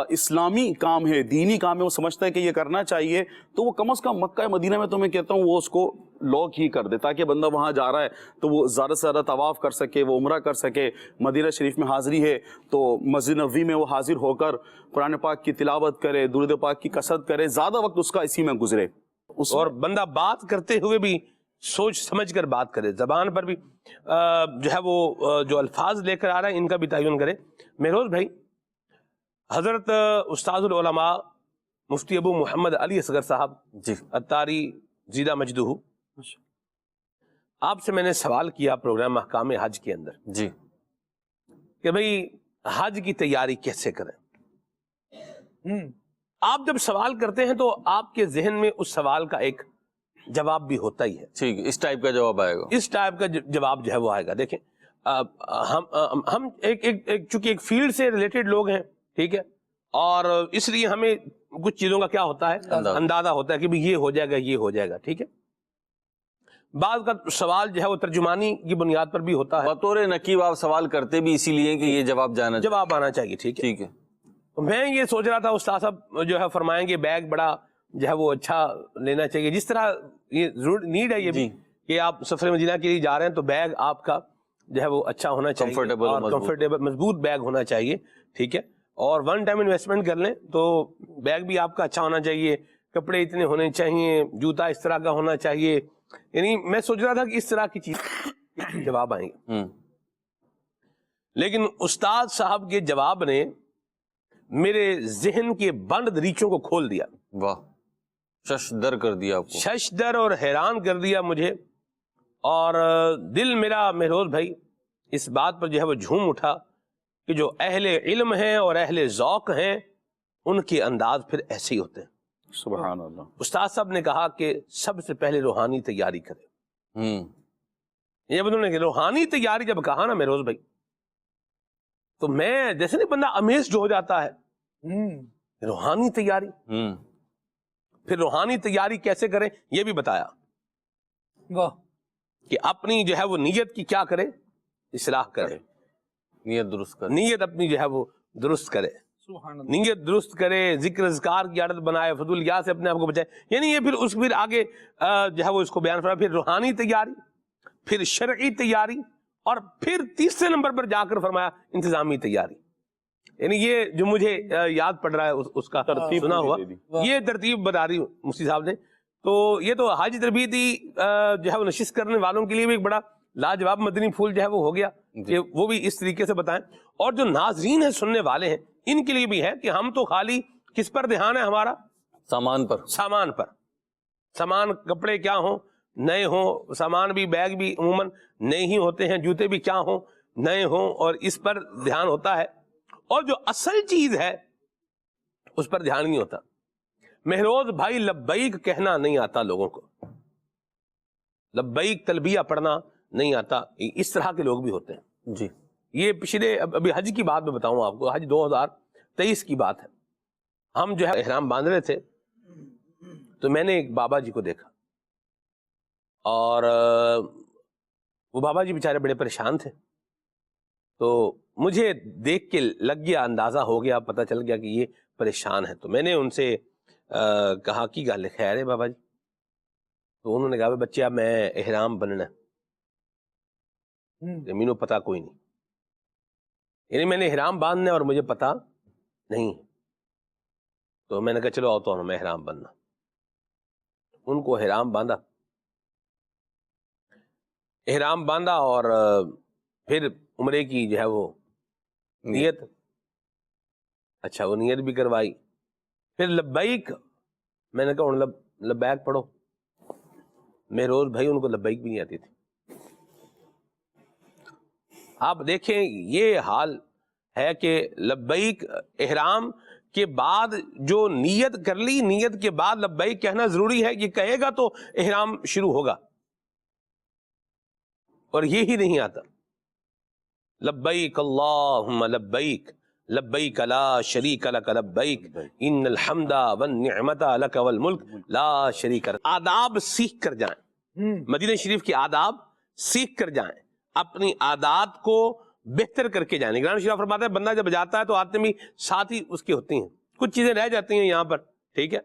اسلامی کام ہے، دینی کام ہے، وہ سمجھتا ہے کہ یہ کرنا چاہیے، تو وہ کم از کم مکہ مدینہ میں تو میں کہتا ہوں وہ اس کو لاک ہی کر دے، تاکہ بندہ وہاں جا رہا ہے تو وہ زیادہ سے زیادہ طواف کر سکے، وہ عمرہ کر سکے۔ مدینہ شریف میں حاضری ہے تو مسجد نبوی میں وہ حاضر ہو کر قرآن پاک کی تلاوت کرے، درود پاک کی کثرت کرے، زیادہ وقت اس کا اسی میں گزرے۔ اور بندہ بات کرتے ہوئے بھی سوچ سمجھ کر بات کرے، زبان پر بھی جو ہے وہ جو الفاظ لے کر آ رہا ہے ان کا بھی تعین کرے۔ مہروز بھائی، حضرت استاذ العلماء مفتی ابو محمد علی اصغر صاحب اتاری زیدہ مجدہ، آپ سے میں نے سوال کیا پروگرام احکام حج کے اندر کہ بھئی حج کی تیاری کیسے کریں۔ آپ جب سوال کرتے ہیں تو آپ کے ذہن میں اس سوال کا ایک جواب بھی ہوتا ہی ہے۔ ٹھیک، اس ٹائپ کا جواب آئے گا، اس ٹائپ کا جواب جو ہے وہ آئے گا۔ دیکھیں ہم چونکہ ایک فیلڈ سے ریلیٹڈ لوگ ہیں، ٹھیک ہے، اور اس لیے ہمیں کچھ چیزوں کا کیا ہوتا ہے، اندازہ ہوتا ہے کہ یہ ہو جائے گا، یہ ہو جائے گا، ٹھیک ہے۔ بعض کا سوال جو ہے وہ ترجمانی کی بنیاد پر بھی ہوتا ہے، بطور نقیب آپ سوال کرتے بھی اسی لیے کہ یہ جواب آنا چاہیے، ٹھیک ہے۔ میں یہ سوچ رہا تھا استاد صاحب جو ہے فرمائیں گے بیگ بڑا جو ہے وہ اچھا لینا چاہیے، جس طرح یہ ضرور نیڈ ہے یہ بھی کہ آپ سفر مدینہ کے لیے جا رہے ہیں تو بیگ آپ کا جو ہے وہ اچھا ہونا چاہیے، کمفرٹیبل مضبوط بیگ ہونا چاہیے، ٹھیک ہے۔ اور ون ٹائم انویسٹمنٹ کر لیں تو بیگ بھی آپ کا اچھا ہونا چاہیے، کپڑے اتنے ہونے چاہیے، جوتا اس طرح کا ہونا چاہیے، یعنی میں سوچ رہا تھا کہ اس طرح کی چیز جواب آئیں گے، لیکن استاد صاحب کے جواب نے میرے ذہن کے بند دریچوں کو کھول دیا، واہ، ششدر کر دیا آپ کو، ششدر اور حیران کر دیا مجھے، اور دل میرا مہروز بھائی اس بات پر جو ہے وہ جھوم اٹھا کہ جو اہل علم ہیں اور اہل ذوق ہیں ان کے انداز پھر ایسے ہی ہوتے ہیں۔ سبحان اللہ۔ استاد صاحب نے کہا کہ سب سے پہلے روحانی تیاری کرے، یہ بدلوں نے کہ روحانی تیاری جب کہا نا مہروز بھائی تو میں جیسے نہیں بندہ امیزڈ ہو جاتا ہے، روحانی تیاری، پھر روحانی تیاری کیسے کریں یہ بھی بتایا کہ اپنی جو ہے وہ نیت کی کیا کرے، اصلاح کرے، نیت درست کرے، نیت اپنی جو ہے وہ درست کرے، نیت درست کرے، ذکر اذکار کی عادت بنائے، فضول یا سے اپنے آپ کو بچائے، یعنی یہ پھر آگے جو ہے وہ اس کو بیان فرمایا، پھر روحانی تیاری، پھر شرعی تیاری، اور پھر تیسرے نمبر پر جا کر فرمایا انتظامی تیاری۔ یعنی یہ جو مجھے یاد پڑ رہا ہے اس کا ترتیب سنا ہوا، یہ ترتیب بتا رہی مفتی صاحب نے، تو یہ تو حج تربیتی جو ہے وہ نشست کرنے والوں کے لیے بھی ایک بڑا لاجواب مدنی پھول جو ہے وہ ہو گیا کہ وہ بھی اس طریقے سے بتائیں. اور جو ناظرین ہیں سننے والے ہیں ان کے لیے بھی ہے کہ ہم تو خالی کس پر دھیان ہے ہمارا؟ سامان پر. سامان پر. سامان کپڑے کیا ہوں نئے ہوں, سامان بھی بیگ بھی عموماً نئے ہی ہوتے ہیں, جوتے بھی کیا ہوں نئے ہوں, اور اس پر دھیان ہوتا ہے. اور جو اصل چیز ہے اس پر دھیان نہیں ہوتا. مہروز بھائی لبیک کہنا نہیں آتا لوگوں کو, لبیک تلبیہ پڑھنا نہیں آتا, اس طرح کے لوگ بھی ہوتے ہیں. جی یہ پچھلے ابھی حج کی بات میں بتاؤں آپ کو, حج 2023 کی بات ہے. ہم جو ہے احرام باندھ رہے تھے تو میں نے ایک بابا جی کو دیکھا, اور وہ بابا جی بیچارے بڑے پریشان تھے. تو مجھے دیکھ کے لگ گیا, اندازہ ہو گیا, پتہ چل گیا کہ یہ پریشان ہے. تو میں نے ان سے کہا کہ گل خیر ہے بابا جی؟ تو انہوں نے کہا بچے اب میں احرام بننا ہے, مینوں پتہ کوئی نہیں, یعنی میں نے احرام باندھنا ہے اور مجھے پتہ نہیں. تو میں نے کہا چلو آؤ تو میں احرام بننا. ان کو احرام باندھا اور پھر عمرے کی جو ہے وہ نیت, اچھا وہ نیت بھی کروائی. پھر لبیک, میں نے کہا لبیک پڑھو. مہروز بھائی ان کو لبیک بھی نہیں آتی تھی. آپ دیکھیں یہ حال ہے کہ لبیک احرام کے بعد جو نیت کر لی, نیت کے بعد لبیک کہنا ضروری ہے. یہ کہے گا تو احرام شروع ہوگا, اور یہی نہیں آتا. لبیک اللہم لبیک لبیک لا شریک لک لبیک ان الحمد والنعمت لک والملک لا شریک لک. آداب سیکھ کر جائیں, مدینہ شریف کے آداب سیکھ کر جائیں, اپنی عادات کو بہتر کر کے جائیں. نگران شریف فرماتا ہے بندہ جب جاتا ہے تو آتے بھی ساتھ ہی اس کی ہوتی ہیں, کچھ چیزیں رہ جاتی ہیں یہاں پر, ٹھیک ہے,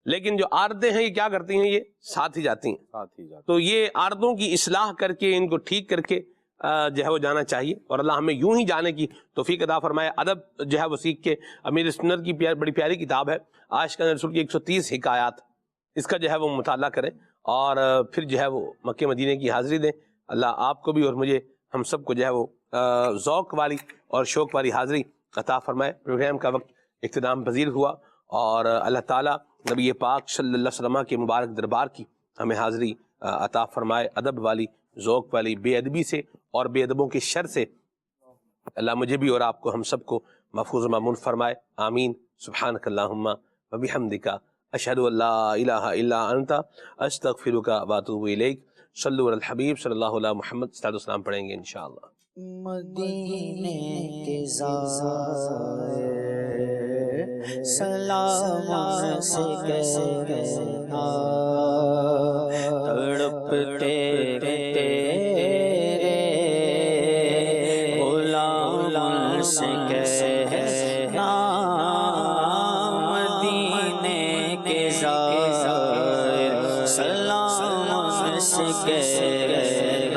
لیکن جو عادتیں ہیں یہ کیا کرتی ہیں, یہ ساتھ ہی جاتی ہیں. تو یہ عادتوں کی اصلاح کر کے ان کو ٹھیک کر کے جو ہے وہ جانا چاہیے, اور اللہ ہمیں یوں ہی جانے کی توفیق عطا فرمائے. ادب جو ہے وہ سیکھ کے, امیر سنت کی بڑی پیاری کتاب ہے عاشقان رسول کی 130 حکایات, اس کا جو ہے وہ مطالعہ کریں اور پھر جو ہے وہ مکہ مدینے کی حاضری دیں. اللہ آپ کو بھی اور مجھے ہم سب کو جو ہے وہ ذوق والی اور شوق والی حاضری عطا فرمائے. پروگرام کا وقت اختتام پذیر ہوا, اور اللہ تعالیٰ نبی پاک صلی اللہ علیہ وسلم کے مبارک دربار کی ہمیں حاضری عطا فرمائے, ادب والی, ذوق والی, بے ادبی سے اور بے ادبوں کے شر سے اللہ مجھے بھی اور آپ کو ہم سب کو محفوظ و مامون فرمائے. آمین. سبحانک اللہم و بحمدک اشہد ان لا الہ الا انت استغفرک و اتوب الیک. صلو علی الحبیب صلی اللہ علیہ محمد. صلاۃ و سلام پڑھیں گے انشاءاللہ. مدینے کے زائر سلام سے کہنا, تڑپتے تیرے غلام سے کہنا, مدینے کے زائر سلام سے کہنا,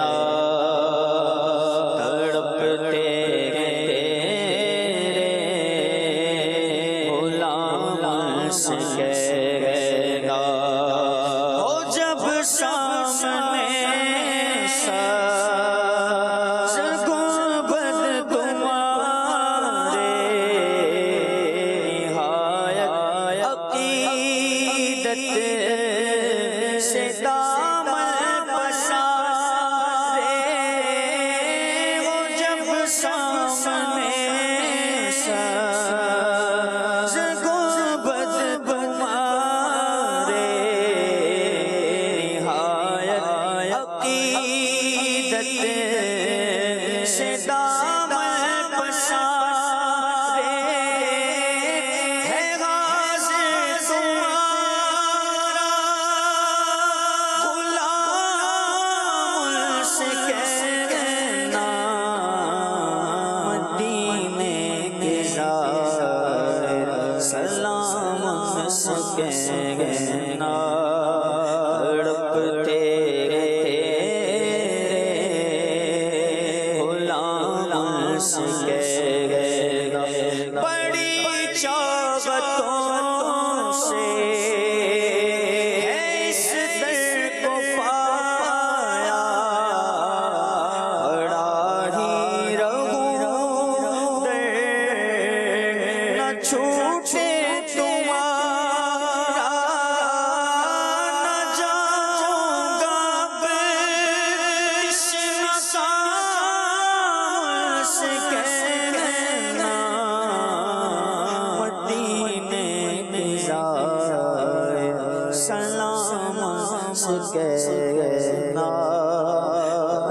کہنا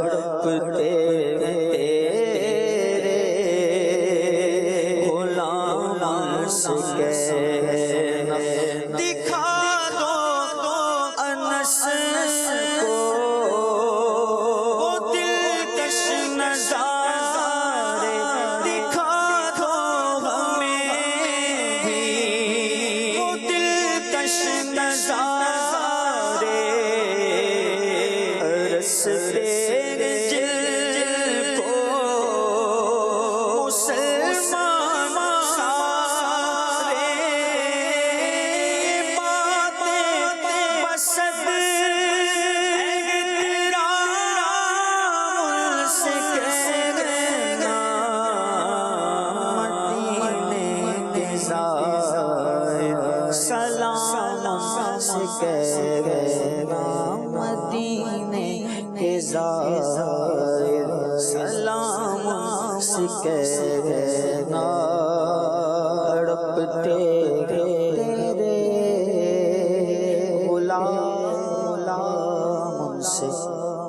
تڑپتے تیرے غلام سے کہنا دکھا دو انس کو وہ دلکش نظارے دکھا دو ہمیں بھی وہ دلکش نظارے رستے جل کو مسلمان سارے باتیں بسد احترام سے کہنا مدینے کے زائر سلام سے کہنا مدینے کے زائر سلام سے کہنا تڑپتے تیرے غلام سے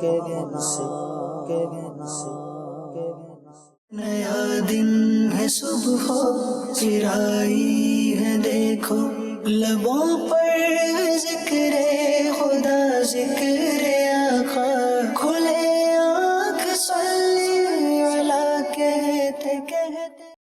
کہنا نیا دن ہے صبح چرائی ہے دیکھو لبوں پر ذکر خدا ذکر